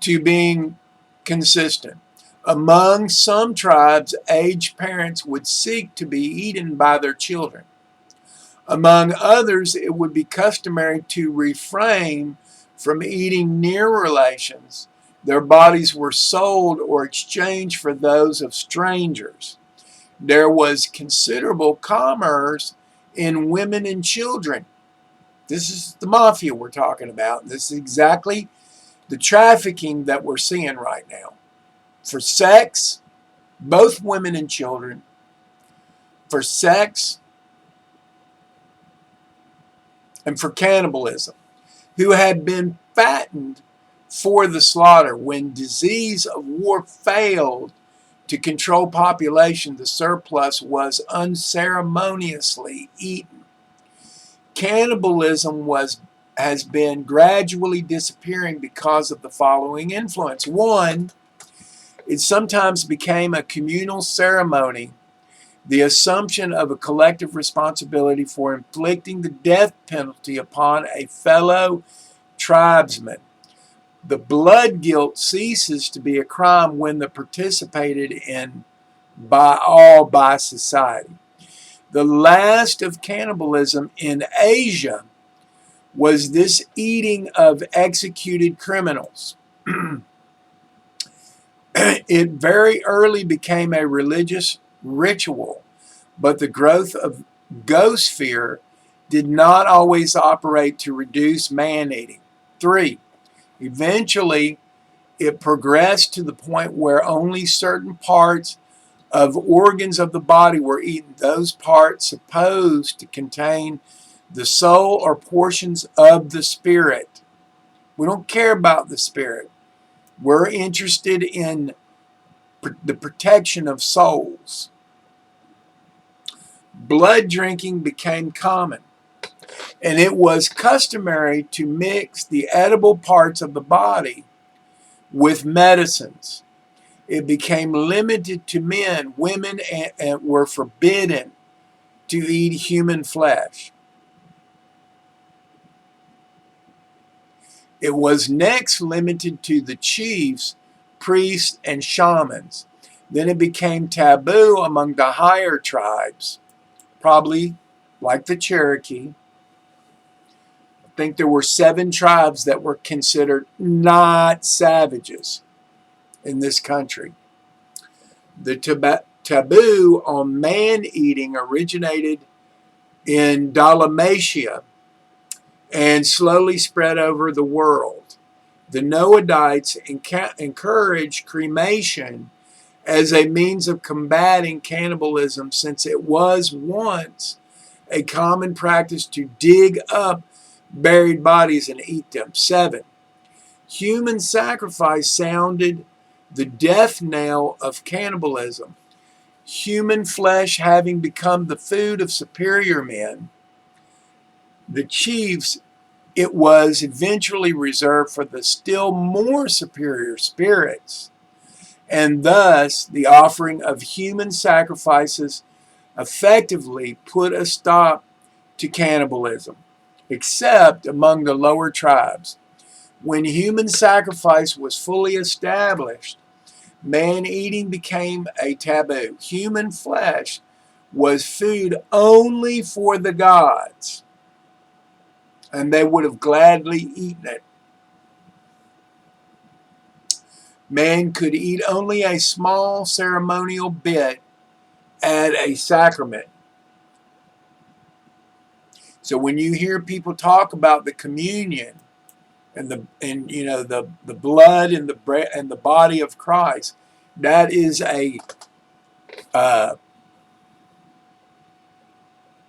A: to being consistent. Among some tribes, aged parents would seek to be eaten by their children. Among others, it would be customary to refrain from eating near relations. Their bodies were sold or exchanged for those of strangers. There was considerable commerce in women and children. This is the mafia we're talking about. This is exactly the trafficking that we're seeing right now. For sex, both women and children, for sex and for cannibalism, who had been fattened for the slaughter. When disease of war failed to control population, the surplus was unceremoniously eaten. Cannibalism has been gradually disappearing because of the following influence. One, it sometimes became a communal ceremony, the assumption of a collective responsibility for inflicting the death penalty upon a fellow tribesman. The blood guilt ceases to be a crime when participated in by society. The last of cannibalism in Asia was this eating of executed criminals. It very early became a religious ritual, but the growth of ghost fear did not always operate to reduce man-eating. 3. Eventually, it progressed to the point where only certain parts of organs of the body were eaten, those parts supposed to contain the soul or portions of the spirit. We don't care about the spirit. were interested in the protection of souls. Blood drinking became common, and it was customary to mix the edible parts of the body with medicines. It became limited to men. Women were forbidden to eat human flesh. It was next limited to the chiefs, priests, and shamans. Then it became taboo among the higher tribes, probably like the Cherokee. I think there were 7 tribes that were considered not savages in this country. The taboo on man-eating originated in Dalmatia and slowly spread over the world. The Noahdites encouraged cremation as a means of combating cannibalism, since it was once a common practice to dig up buried bodies and eat them. 7. Human sacrifice sounded the death knell of cannibalism. Human flesh having become the food of superior men, the chiefs, it was eventually reserved for the still more superior spirits, and thus the offering of human sacrifices effectively put a stop to cannibalism, except among the lower tribes. When human sacrifice was fully established, man-eating became a taboo. Human flesh was food only for the gods, and they would have gladly eaten it. Man could eat only a small ceremonial bit at a sacrament. So when you hear people talk about the communion and the blood and the body of Christ, that is a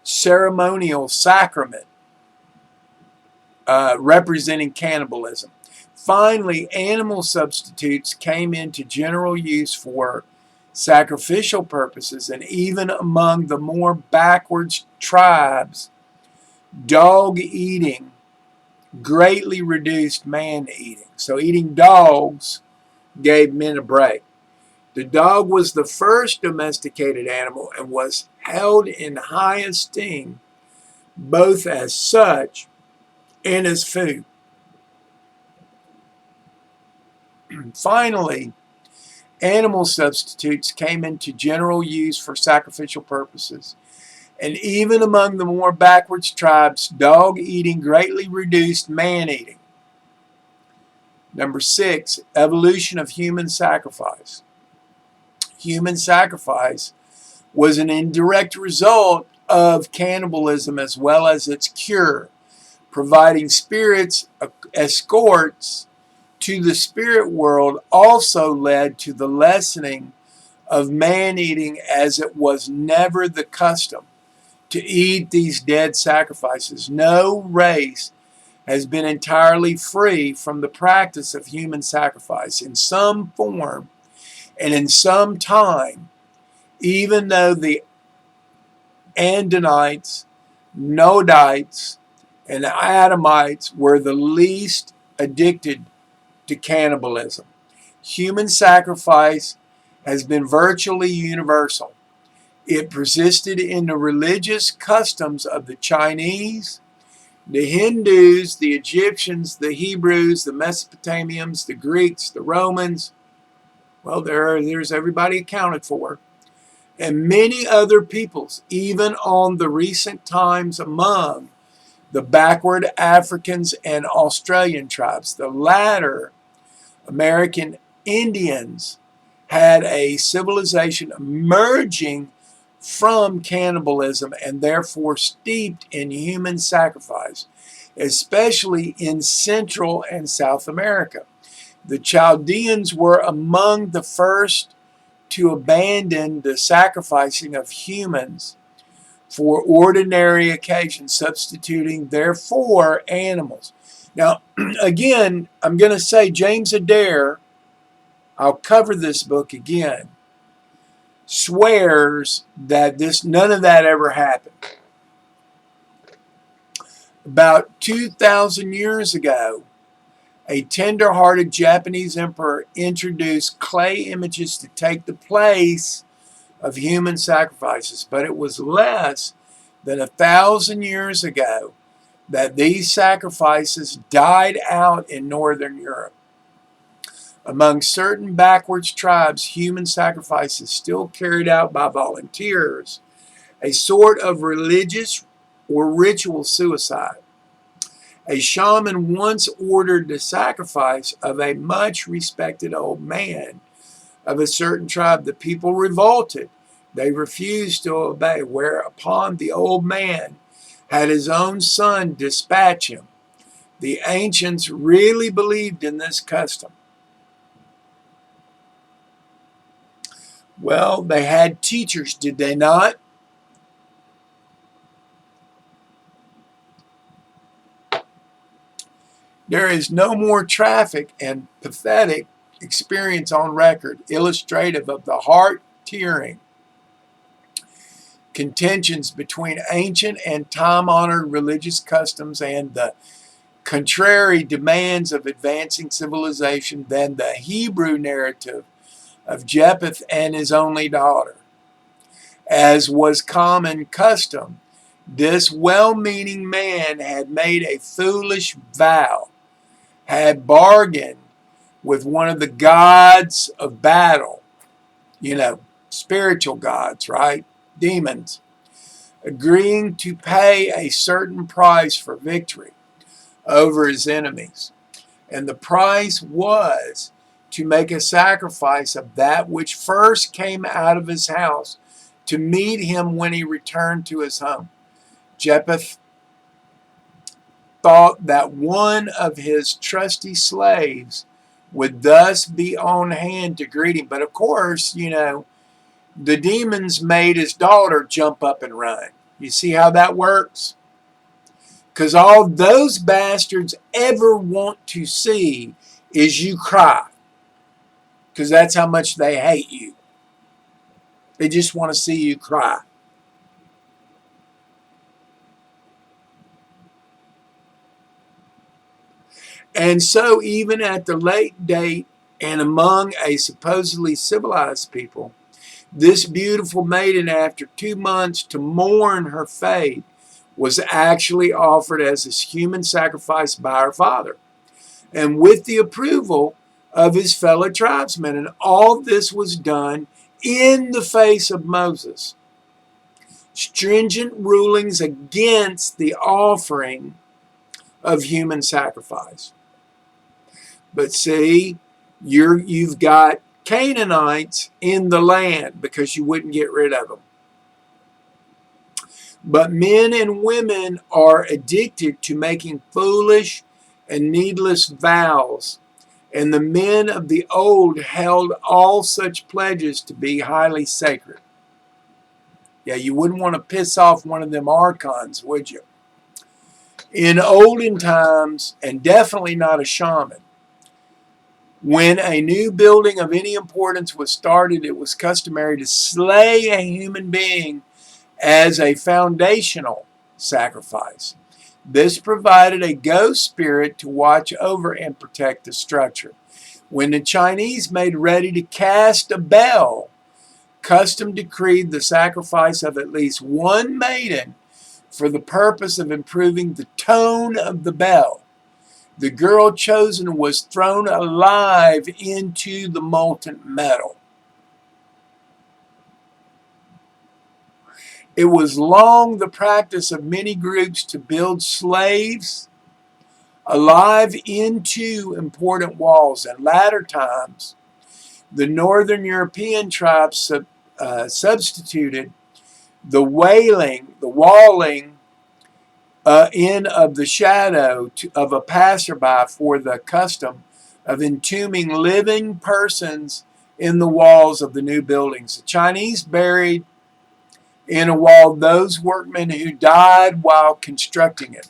A: ceremonial sacrament representing cannibalism. Finally, animal substitutes came into general use for sacrificial purposes, and even among the more backwards tribes, dog eating greatly reduced man eating. So eating dogs gave men a break. The dog was the first domesticated animal and was held in high esteem, both as such and as food. Finally, animal substitutes came into general use for sacrificial purposes, and even among the more backwards tribes, dog eating greatly reduced man eating. Number 6, evolution of human sacrifice. Human sacrifice was an indirect result of cannibalism as well as its cure. Providing spirits escorts to the spirit world also led to the lessening of man-eating, as it was never the custom to eat these dead sacrifices. No race has been entirely free from the practice of human sacrifice in some form and in some time, even though the Andonites, Noahdites, and Adamites were the least addicted to cannibalism. Human sacrifice has been virtually universal. It persisted in the religious customs of the Chinese, the Hindus, the Egyptians, the Hebrews, the Mesopotamians, the Greeks, the Romans. Well, there's everybody accounted for. And many other peoples, even on the recent times among the backward Africans and Australian tribes. The latter, American Indians, had a civilization emerging from cannibalism and therefore steeped in human sacrifice, especially in Central and South America. The Chaldeans were among the first to abandon the sacrificing of humans for ordinary occasions, substituting therefore animals. Now, again, I'm going to say James Adair I'll cover this book again, swears that none of that ever happened. About 2,000 years ago, a tender-hearted Japanese emperor introduced clay images to take the place of human sacrifices, but it was less than 1,000 years ago that these sacrifices died out in Northern Europe. Among certain backwards tribes, human sacrifice is still carried out by volunteers, a sort of religious or ritual suicide. A shaman once ordered the sacrifice of a much respected old man of a certain tribe. The people revolted. They refused to obey, whereupon the old man had his own son dispatch him. The ancients really believed in this custom. Well, they had teachers, did they not? There is no more tragic and pathetic experience on record, illustrative of the heart-tearing contentions between ancient and time-honored religious customs and the contrary demands of advancing civilization than the Hebrew narrative of Japheth and his only daughter. As was common custom, this well-meaning man had made a foolish vow, had bargained with one of the gods of battle, spiritual gods, right? Demons, agreeing to pay a certain price for victory over his enemies. And the price was to make a sacrifice of that which first came out of his house to meet him when he returned to his home. Japheth thought that one of his trusty slaves would thus be on hand to greet him. But of course, the demons made his daughter jump up and run. You see how that works? Because all those bastards ever want to see is you cry. Because that's how much they hate you. They just want to see you cry. And so even at the late date and among a supposedly civilized people, this beautiful maiden, after 2 months to mourn her fate, was actually offered as a human sacrifice by her father, and with the approval of his fellow tribesmen. And all this was done in the face of Moses. Stringent rulings against the offering of human sacrifice. But see, you've got Canaanites in the land because you wouldn't get rid of them. But men and women are addicted to making foolish and needless vows, and the men of the old held all such pledges to be highly sacred. Yeah, you wouldn't want to piss off one of them archons, would you? In olden times, and definitely not a shaman, when a new building of any importance was started, it was customary to slay a human being as a foundational sacrifice. This provided a ghost spirit to watch over and protect the structure. When the Chinese made ready to cast a bell, custom decreed the sacrifice of at least one maiden for the purpose of improving the tone of the bell. The girl chosen was thrown alive into the molten metal. It was long the practice of many groups to build slaves alive into important walls. In latter times, the northern European tribes substituted the walling in of the shadow of a passerby for the custom of entombing living persons in the walls of the new buildings. The Chinese buried in a wall those workmen who died while constructing it.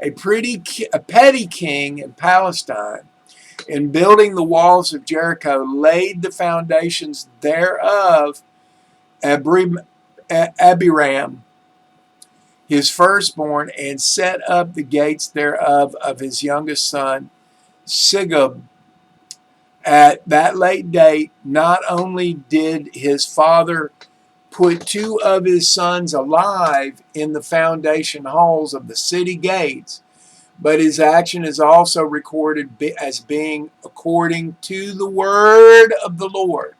A: A petty king in Palestine In building the walls of Jericho, laid the foundations thereof, Abiram, his firstborn, and set up the gates thereof of his youngest son, Sigub. At that late date, not only did his father put 2 of his sons alive in the foundation halls of the city gates, but his action is also recorded as being according to the word of the Lord.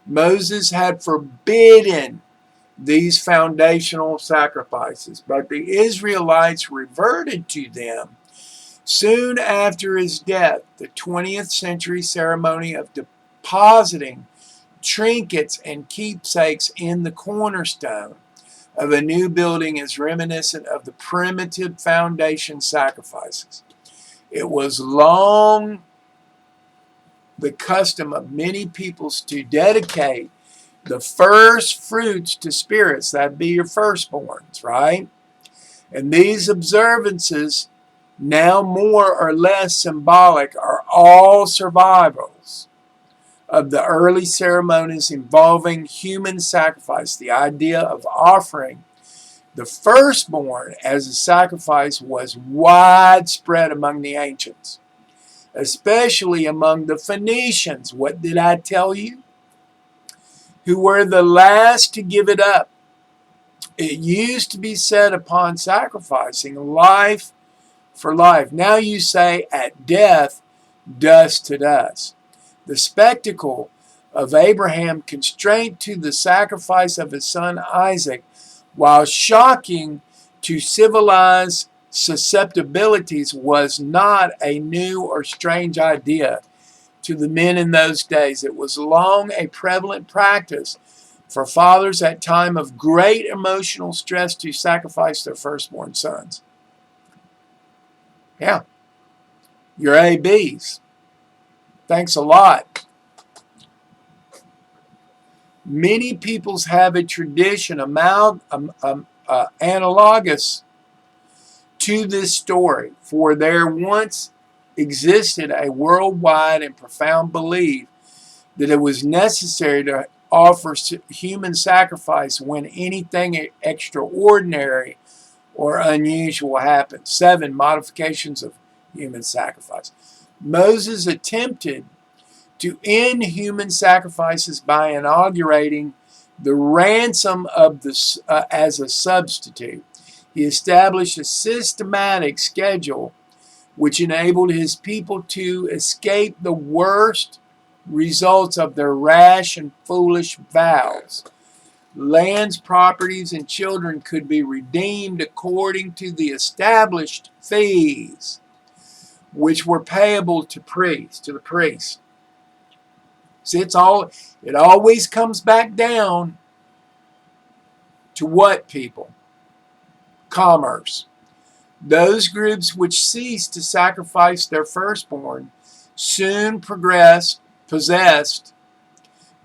A: Moses had forbidden these foundational sacrifices, but the Israelites reverted to them soon after his death. The 20th century ceremony of depositing trinkets and keepsakes in the cornerstone of a new building is reminiscent of the primitive foundation sacrifices. It was long the custom of many peoples to dedicate the first fruits to spirits, that'd be your firstborns, right? And these observances, now more or less symbolic, are all survivals of the early ceremonies involving human sacrifice. The idea of offering the firstborn as a sacrifice was widespread among the ancients, especially among the Phoenicians. What did I tell you? Who were the last to give it up. It used to be said upon sacrificing life for life. Now you say, at death, dust to dust. The spectacle of Abraham constrained to the sacrifice of his son Isaac, while shocking to civilized susceptibilities, was not a new or strange idea to the men in those days. It was long a prevalent practice for fathers at time of great emotional stress to sacrifice their firstborn sons. Yeah, your ABs. Thanks a lot. Many peoples have a tradition analogous to this story, for there once existed a worldwide and profound belief that it was necessary to offer human sacrifice when anything extraordinary or unusual happened. 7 modifications of human sacrifice. Moses attempted to end human sacrifices by inaugurating the ransom of as a substitute. He established a systematic schedule which enabled his people to escape the worst results of their rash and foolish vows. Lands, properties, and children could be redeemed according to the established fees, which were payable to the priest. See, it always comes back down to what, people? Commerce. Those groups which ceased to sacrifice their firstborn soon possessed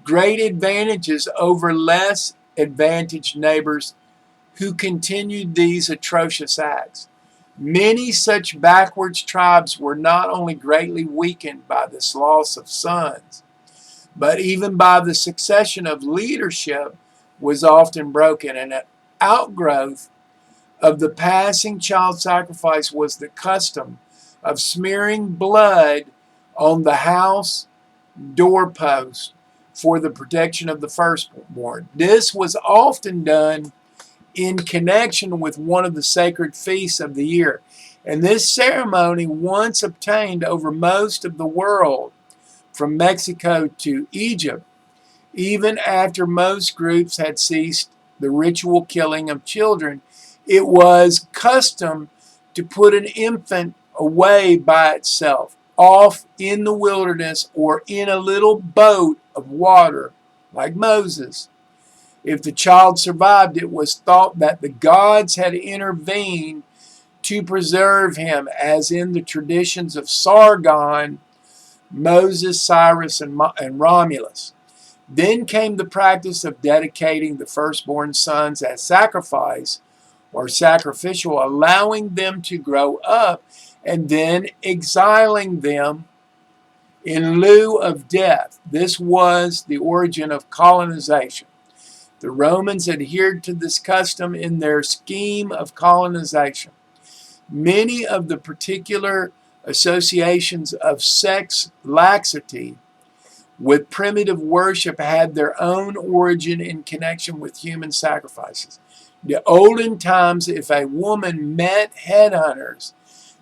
A: great advantages over less advantaged neighbors who continued these atrocious acts. Many such backwards tribes were not only greatly weakened by this loss of sons, but even by the succession of leadership was often broken. And an outgrowth of the passing child sacrifice was the custom of smearing blood on the house doorpost for the protection of the firstborn. This was often done in connection with one of the sacred feasts of the year. And this ceremony once obtained over most of the world, from Mexico to Egypt, even after most groups had ceased the ritual killing of children. It was custom to put an infant away by itself, off in the wilderness or in a little boat of water, like Moses. If the child survived, it was thought that the gods had intervened to preserve him, as in the traditions of Sargon, Moses, Cyrus, and Romulus. Then came the practice of dedicating the firstborn sons as sacrifice or sacrificial, allowing them to grow up and then exiling them in lieu of death. This was the origin of colonization. The Romans adhered to this custom in their scheme of colonization. Many of the particular associations of sex laxity with primitive worship had their own origin in connection with human sacrifices. In the olden times, if a woman met headhunters,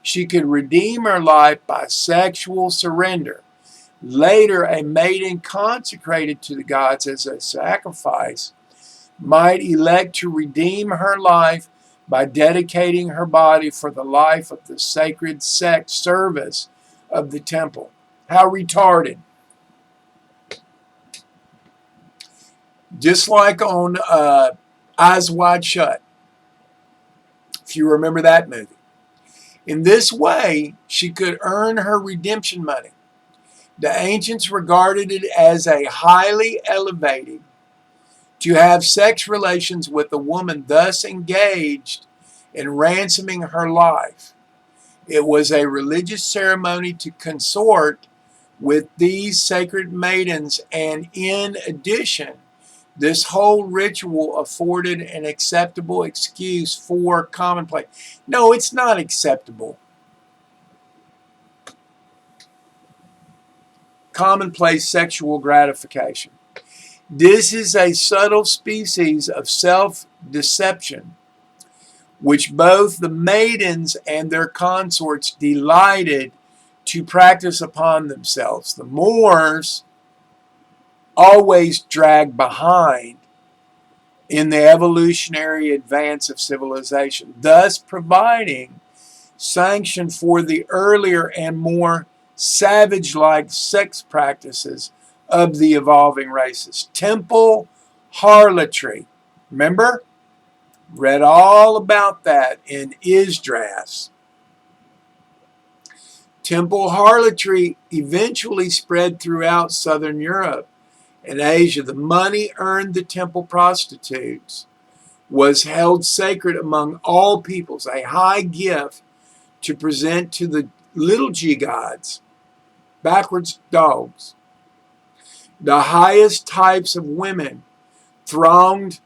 A: she could redeem her life by sexual surrender. Later, a maiden consecrated to the gods as a sacrifice might elect to redeem her life by dedicating her body for the life of the sacred sex service of the temple. How retarded. Just like on Eyes Wide Shut, if you remember that movie. In this way, she could earn her redemption money. The ancients regarded it as a highly elevated to have sex relations with a woman thus engaged in ransoming her life. It was a religious ceremony to consort with these sacred maidens, and in addition, this whole ritual afforded an acceptable excuse for commonplace. No, it's not acceptable. Commonplace sexual gratification. This is a subtle species of self-deception, which both the maidens and their consorts delighted to practice upon themselves. The Moors always dragged behind in the evolutionary advance of civilization, thus providing sanction for the earlier and more savage-like sex practices of the evolving races. Temple harlotry. Remember? Read all about that in Esdras. Temple harlotry eventually spread throughout southern Europe and Asia. The money earned the temple prostitutes was held sacred among all peoples, a high gift to present to the little g gods, backwards dogs. The highest types of women thronged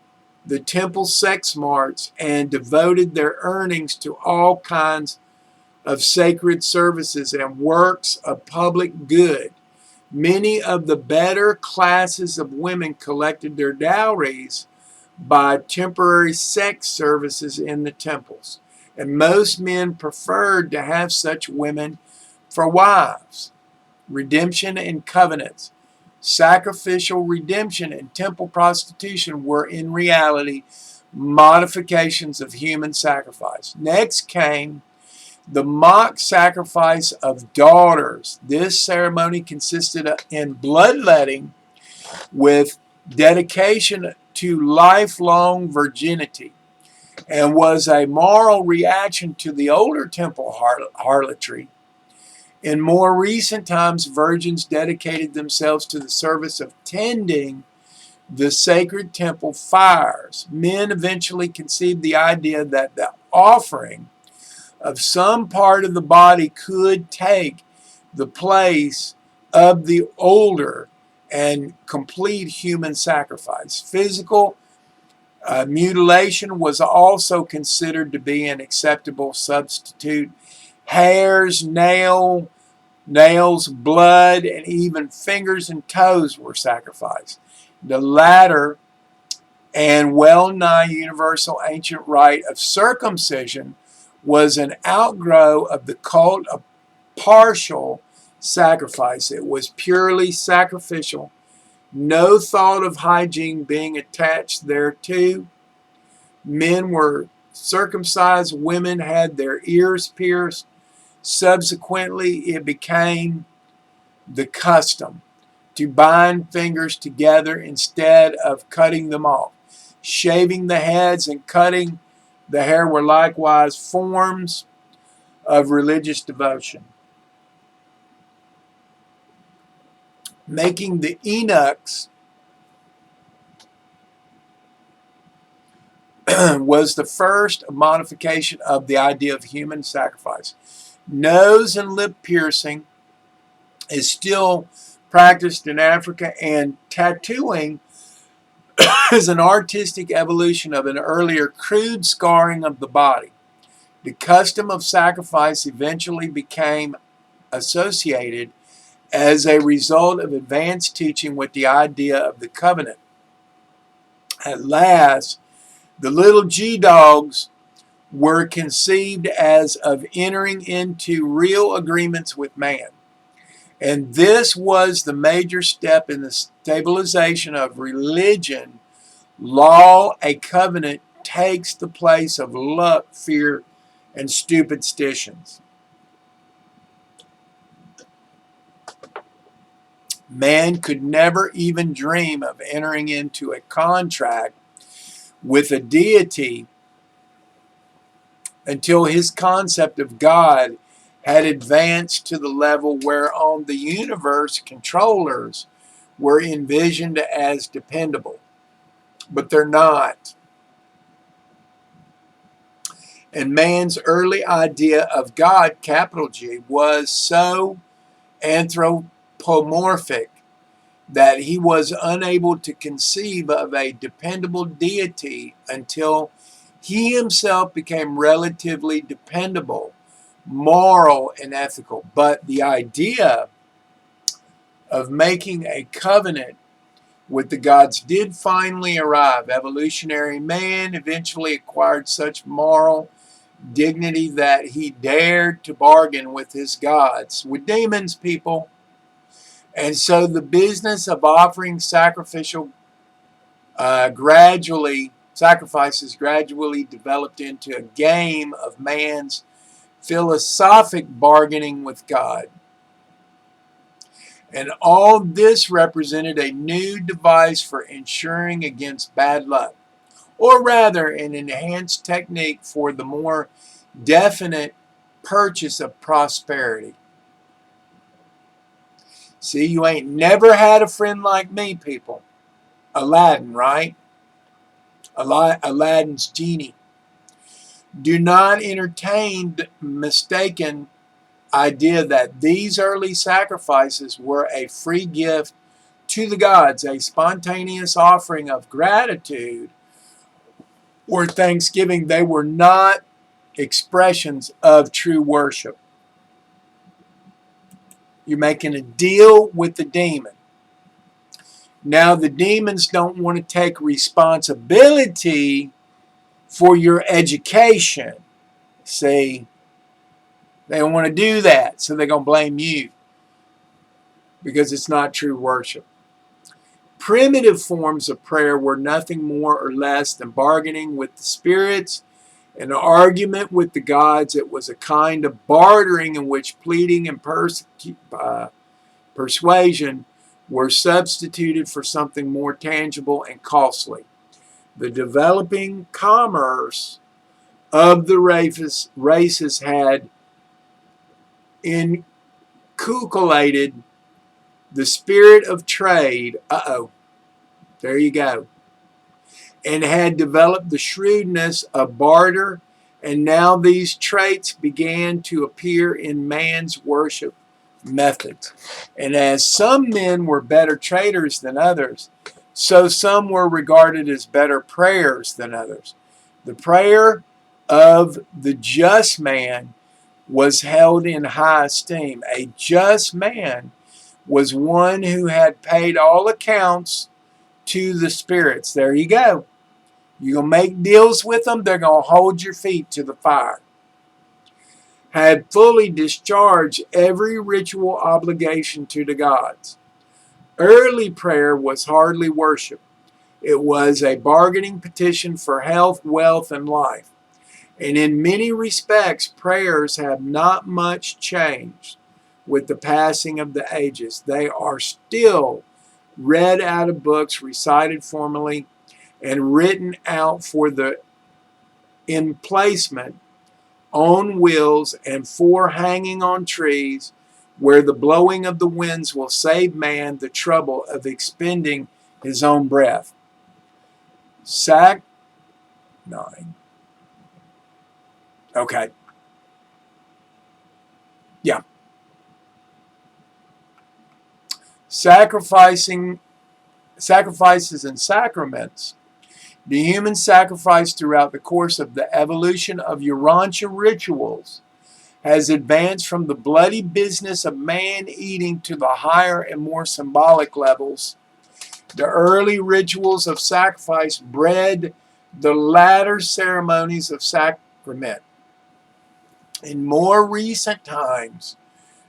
A: the temple sex marts and devoted their earnings to all kinds of sacred services and works of public good. Many of the better classes of women collected their dowries by temporary sex services in the temples, and most men preferred to have such women for wives. Redemption and covenants. Sacrificial redemption and temple prostitution were in reality modifications of human sacrifice. Next came the mock sacrifice of daughters. This ceremony consisted in bloodletting with dedication to lifelong virginity and was a moral reaction to the older temple harlotry. In more recent times, virgins dedicated themselves to the service of tending the sacred temple fires. Men eventually conceived the idea that the offering of some part of the body could take the place of the older and complete human sacrifice. Physical mutilation was also considered to be an acceptable substitute. Hairs, nails, blood, and even fingers and toes were sacrificed. The latter and well-nigh universal ancient rite of circumcision was an outgrowth of the cult of partial sacrifice. It was purely sacrificial, no thought of hygiene being attached thereto. Men were circumcised, women had their ears pierced. Subsequently, it became the custom to bind fingers together instead of cutting them off. Shaving the heads and cutting the hair were likewise forms of religious devotion. Making the eunuchs was the first modification of the idea of human sacrifice. Nose and lip piercing is still practiced in Africa, and tattooing is an artistic evolution of an earlier crude scarring of the body. The custom of sacrifice eventually became associated as a result of advanced teaching with the idea of the covenant. At last, the little G-dogs were conceived as of entering into real agreements with man. And this was the major step in the stabilization of religion. Law, a covenant, takes the place of luck, fear, and superstitions. Man could never even dream of entering into a contract with a deity until his concept of God had advanced to the level whereon the universe controllers were envisioned as dependable. But they're not. And man's early idea of God, capital G, was so anthropomorphic that he was unable to conceive of a dependable deity until he himself became relatively dependable, moral, and ethical. But the idea of making a covenant with the gods did finally arrive. Evolutionary man eventually acquired such moral dignity that he dared to bargain with his gods, with demons, people. And so the business of offering sacrifices gradually developed into a game of man's philosophic bargaining with God. And all this represented a new device for insuring against bad luck, or rather an enhanced technique for the more definite purchase of prosperity. See, you ain't never had a friend like me, people. Aladdin, right? Aladdin's genie. Do not entertain the mistaken idea that these early sacrifices were a free gift to the gods, a spontaneous offering of gratitude or thanksgiving. They were not expressions of true worship. You're making a deal with the demon. Now, the demons don't want to take responsibility for your education. See, they don't want to do that, so they're going to blame you because it's not true worship. Primitive forms of prayer were nothing more or less than bargaining with the spirits, an argument with the gods. It was a kind of bartering in which pleading and persuasion were substituted for something more tangible and costly. The developing commerce of the races had inculcated the spirit of trade. There you go. And had developed the shrewdness of barter, and now these traits began to appear in man's worship methods. And as some men were better traders than others, so some were regarded as better prayers than others. The prayer of the just man was held in high esteem. A just man was one who had paid all accounts to the spirits. There you go. You're going to make deals with them, they're going to hold your feet to the fire. Had fully discharged every ritual obligation to the gods. Early prayer was hardly worship. It was a bargaining petition for health, wealth, and life. And in many respects, prayers have not much changed with the passing of the ages. They are still read out of books, recited formally, and written out for the emplacement on wheels and for hanging on trees, where the blowing of the winds will save man the trouble of expending his own breath. Sac 9. Okay. Yeah. Sacrifices and sacraments. The human sacrifice throughout the course of the evolution of Urantia rituals has advanced from the bloody business of man-eating to the higher and more symbolic levels. The early rituals of sacrifice bred the latter ceremonies of sacrament. In more recent times,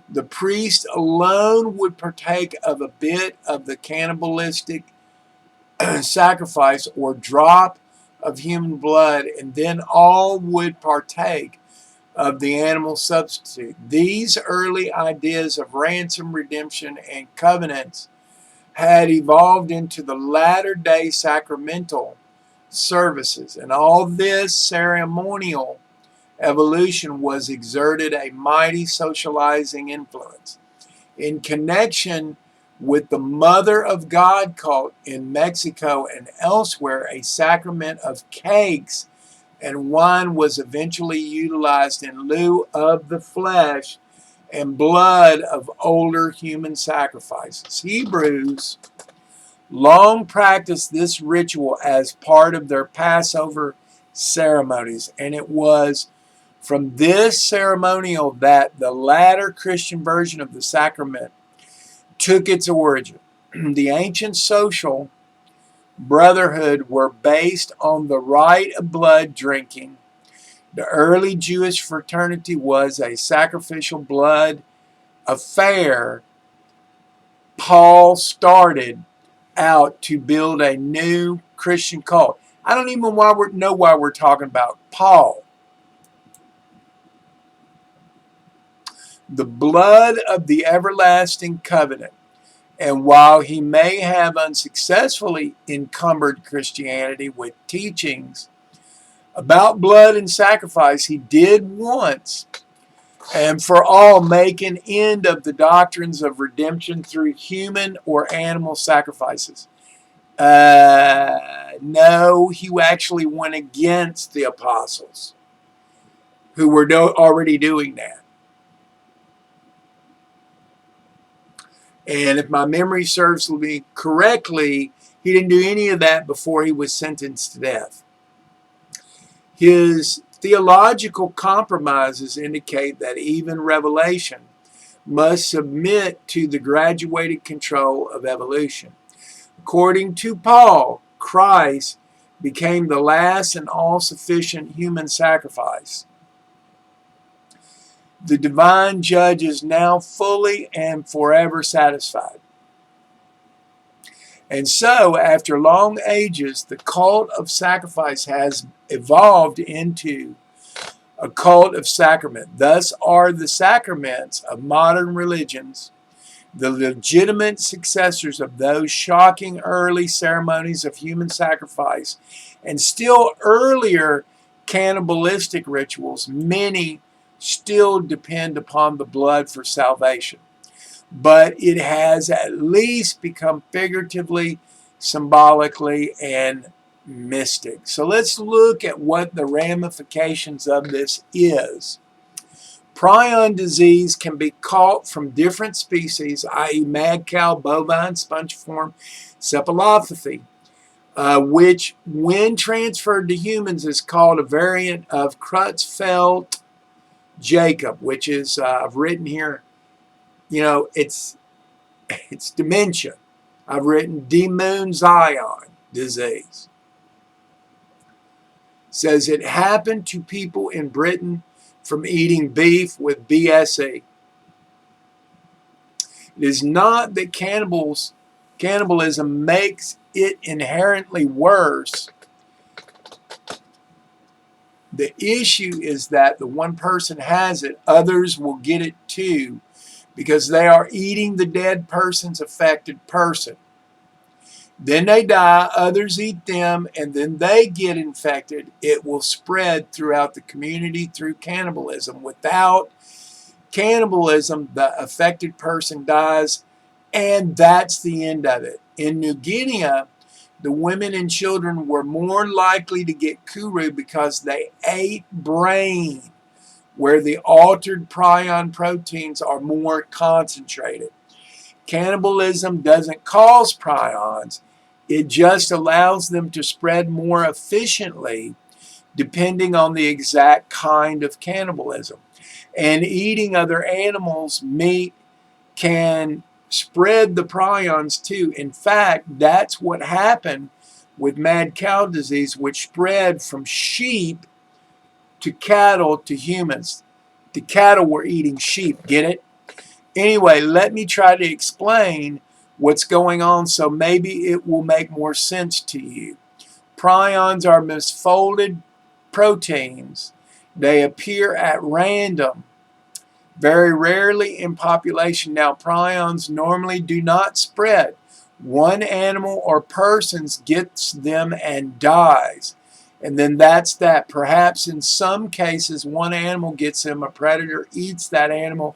A: the priest alone would partake of a bit of the cannibalistic sacrifice or drop of human blood, and then all would partake of the animal substitute. These early ideas of ransom, redemption, and covenants had evolved into the latter-day sacramental services, and all this ceremonial evolution was exerted a mighty socializing influence. In connection with the Mother of God cult in Mexico and elsewhere, a sacrament of cakes and wine was eventually utilized in lieu of the flesh and blood of older human sacrifices. Hebrews long practiced this ritual as part of their Passover ceremonies, and it was from this ceremonial that the latter Christian version of the sacrament took its origin. The ancient social brotherhood were based on the rite of blood drinking. The early Jewish fraternity was a sacrificial blood affair. Paul started out to build a new Christian cult. I don't even know why we're talking about Paul. The blood of the everlasting covenant. And while he may have unsuccessfully encumbered Christianity with teachings about blood and sacrifice, he did once and for all make an end of the doctrines of redemption through human or animal sacrifices. No, he actually went against the apostles who were already doing that. And if my memory serves me correctly, he didn't do any of that before he was sentenced to death. His theological compromises indicate that even revelation must submit to the graduated control of evolution. According to Paul, Christ became the last and all-sufficient human sacrifice. The divine judge is now fully and forever satisfied. And so, after long ages, the cult of sacrifice has evolved into a cult of sacrament. Thus are the sacraments of modern religions the legitimate successors of those shocking early ceremonies of human sacrifice and still earlier cannibalistic rituals. Many still depend upon the blood for salvation, but it has at least become figuratively, symbolically, and mystic. So let's look at what the ramifications of this is. Prion disease can be caught from different species, i.e. mad cow, bovine, spongiform cephalopathy, which when transferred to humans is called a variant of Creutzfeldt-Jakob, which is, I've written here, it's dementia. I've written Demoonsciya disease. Says it happened to people in Britain from eating beef with BSE. It is not that cannibalism makes it inherently worse. The issue is that the one person has it, others will get it too, because they are eating the dead person's affected person. Then they die, others eat them, and then they get infected. It will spread throughout the community through cannibalism. Without cannibalism, the affected person dies, and that's the end of it. In New Guinea, the women and children were more likely to get kuru because they ate brain where the altered prion proteins are more concentrated. Cannibalism doesn't cause prions, it just allows them to spread more efficiently depending on the exact kind of cannibalism. And eating other animals' meat can spread the prions too. In fact, that's what happened with mad cow disease, which spread from sheep to cattle to humans. The cattle were eating sheep, get it? Anyway, let me try to explain what's going on so maybe it will make more sense to you. Prions are misfolded proteins. They appear at random, very rarely in population. Now, prions normally do not spread. One animal or person gets them and dies. And then that's that. Perhaps in some cases, one animal gets them, a predator eats that animal.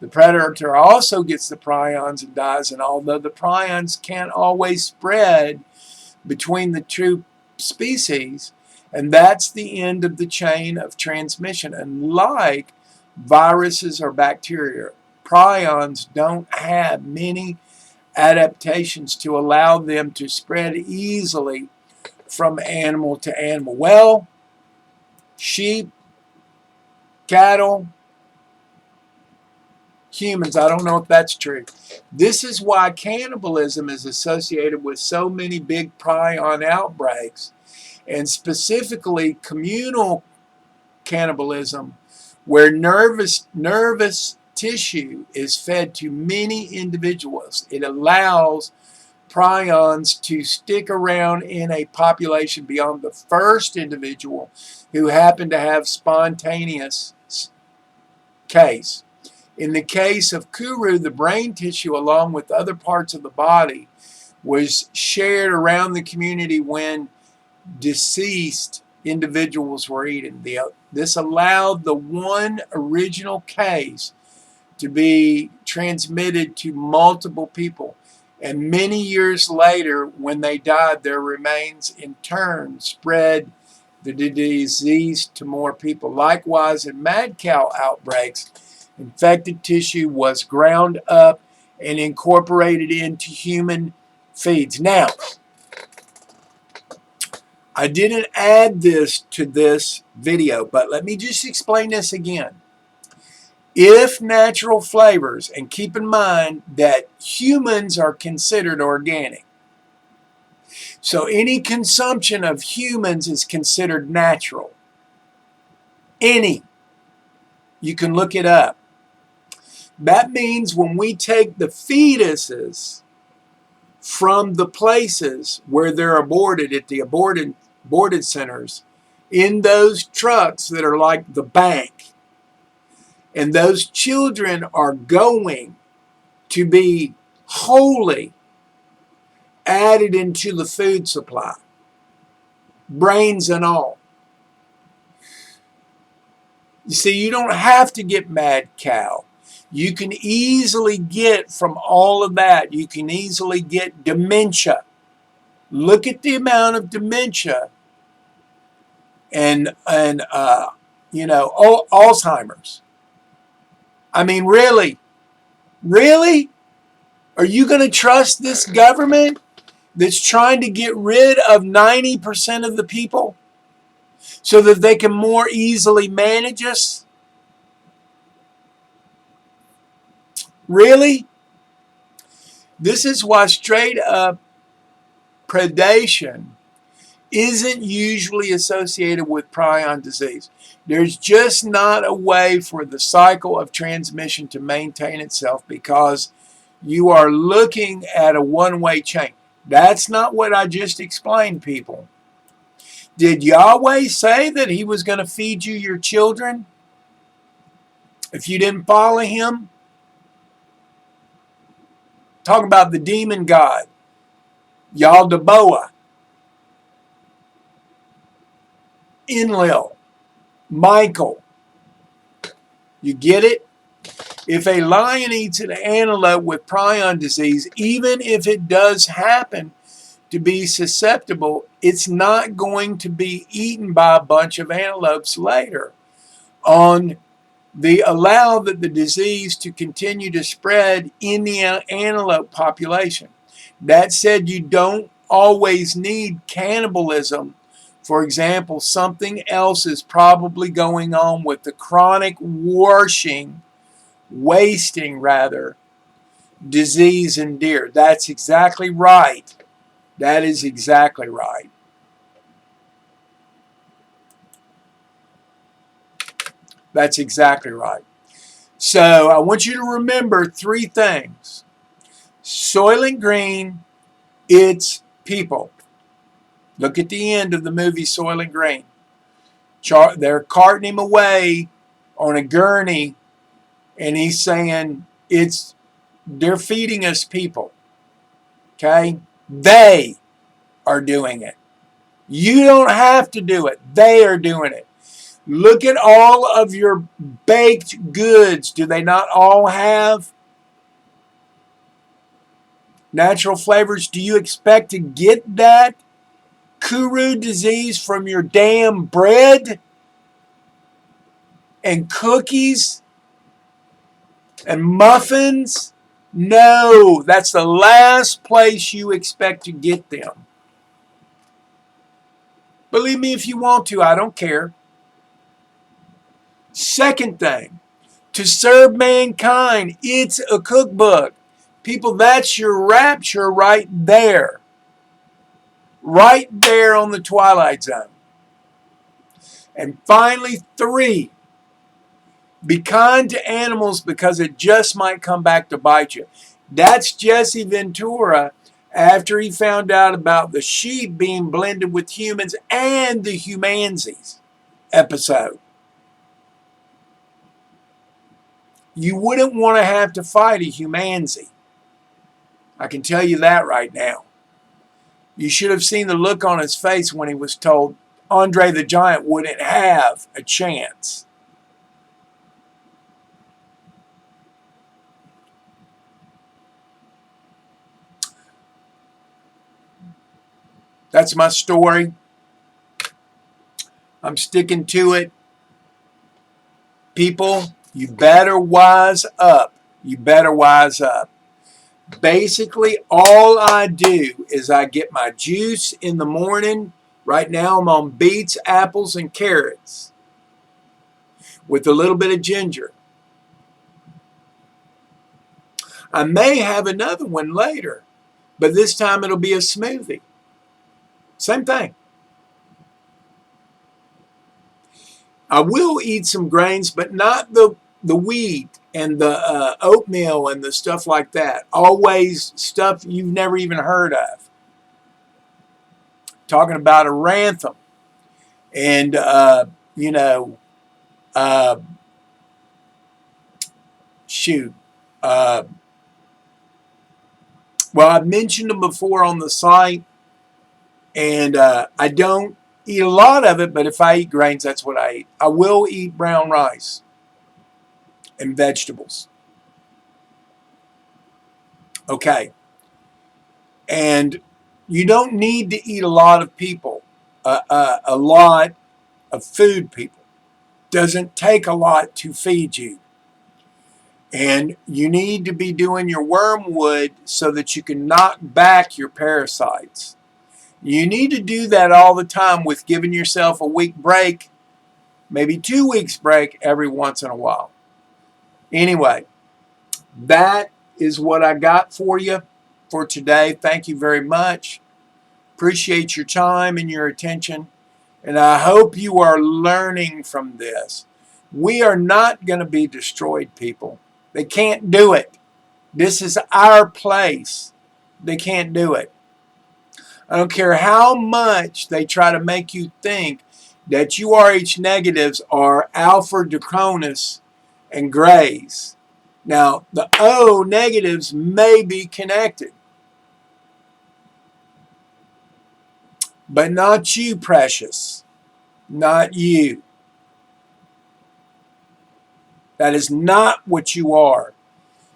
A: The predator also gets the prions and dies. And although the prions can't always spread between the two species, and that's the end of the chain of transmission. Unlike viruses or bacteria, prions don't have many adaptations to allow them to spread easily from animal to animal. Well, sheep, cattle, humans, I don't know if that's true. This is why cannibalism is associated with so many big prion outbreaks, and specifically communal cannibalism, where nervous tissue is fed to many individuals. It allows prions to stick around in a population beyond the first individual who happened to have spontaneous case. In the case of Kuru, the brain tissue, along with other parts of the body, was shared around the community when deceased individuals were eaten. This allowed the one original case to be transmitted to multiple people. And many years later, when they died, their remains in turn spread the disease to more people. Likewise, in mad cow outbreaks, infected tissue was ground up and incorporated into human feeds. Now, I didn't add this to this video, but let me just explain this again. If natural flavors, and keep in mind that humans are considered organic, so any consumption of humans is considered natural. Any. You can look it up. That means when we take the fetuses from the places where they're aborted at the aborted centers, in those trucks that are like the bank, and those children are going to be wholly added into the food supply, brains and all. You see, you don't have to get mad cow. You can easily get from all of that, you can easily get dementia. Look at the amount of dementia and Alzheimer's. I mean, really? Are you going to trust this government that's trying to get rid of 90% of the people so that they can more easily manage us? Really? This is why straight up predation isn't usually associated with prion disease. There's just not a way for the cycle of transmission to maintain itself because you are looking at a one-way chain. That's not what I just explained, people. Did Yahweh say that he was going to feed you your children if you didn't follow him? Talk about the demon god, Yaldabaoth, Enlil, Michael. You get it? If a lion eats an antelope with prion disease, even if it does happen to be susceptible, it's not going to be eaten by a bunch of antelopes later on They allow the disease to continue to spread in the antelope population. That said, you don't always need cannibalism. For example, something else is probably going on with the chronic wasting disease in deer. That's exactly right. That is exactly right. That's exactly right. So I want you to remember three things. Soylent Green, it's people. Look at the end of the movie Soylent Green. They're carting him away on a gurney, and he's saying, they're feeding us people. Okay? They are doing it. You don't have to do it. They are doing it. Look at all of your baked goods. Do they not all have natural flavors? Do you expect to get that Kuru disease from your damn bread and cookies and muffins? No, that's the last place you expect to get them. Believe me if you want to, I don't care. Second thing, to serve mankind, it's a cookbook. People, that's your rapture right there. Right there on the Twilight Zone. And finally, 3, be kind to animals because it just might come back to bite you. That's Jesse Ventura after he found out about the sheep being blended with humans and the Humansies episode. You wouldn't want to have to fight a Humansie. I can tell you that right now. You should have seen the look on his face when he was told Andre the Giant wouldn't have a chance. That's my story. I'm sticking to it. People, you better wise up. You better wise up. Basically, all I do is I get my juice in the morning. Right now I'm on beets, apples, and carrots with a little bit of ginger. I may have another one later, but this time it'll be a smoothie. Same thing. I will eat some grains, but not the wheat and the oatmeal and the stuff like that. Always stuff you've never even heard of. Talking about a rantham and, well, I've mentioned them before on the site, and I don't eat a lot of it, but if I eat grains, that's what I eat. I will eat brown rice and vegetables. Okay. And you don't need to eat a lot of people, a lot of food, people. Doesn't take a lot to feed you. And you need to be doing your wormwood so that you can knock back your parasites. You need to do that all the time with giving yourself a week break, maybe 2 weeks break every once in a while. Anyway, that is what I got for you for today. Thank you very much. Appreciate your time and your attention. And I hope you are learning from this. We are not going to be destroyed, people. They can't do it. This is our place. They can't do it. I don't care how much they try to make you think that you Rh negatives are alpha draconis and grays. Now, the O negatives may be connected, but not you, precious. Not you. That is not what you are.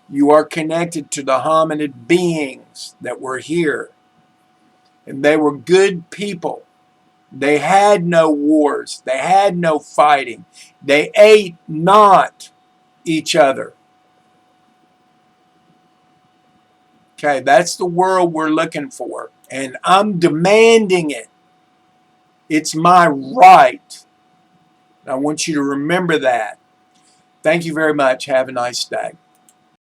A: You are connected to the hominid beings that were here. And they were good people. They had no wars. They had no fighting. They ate not each other. Okay, that's the world we're looking for. And I'm demanding it. It's my right. I want you to remember that. Thank you very much. Have a nice day.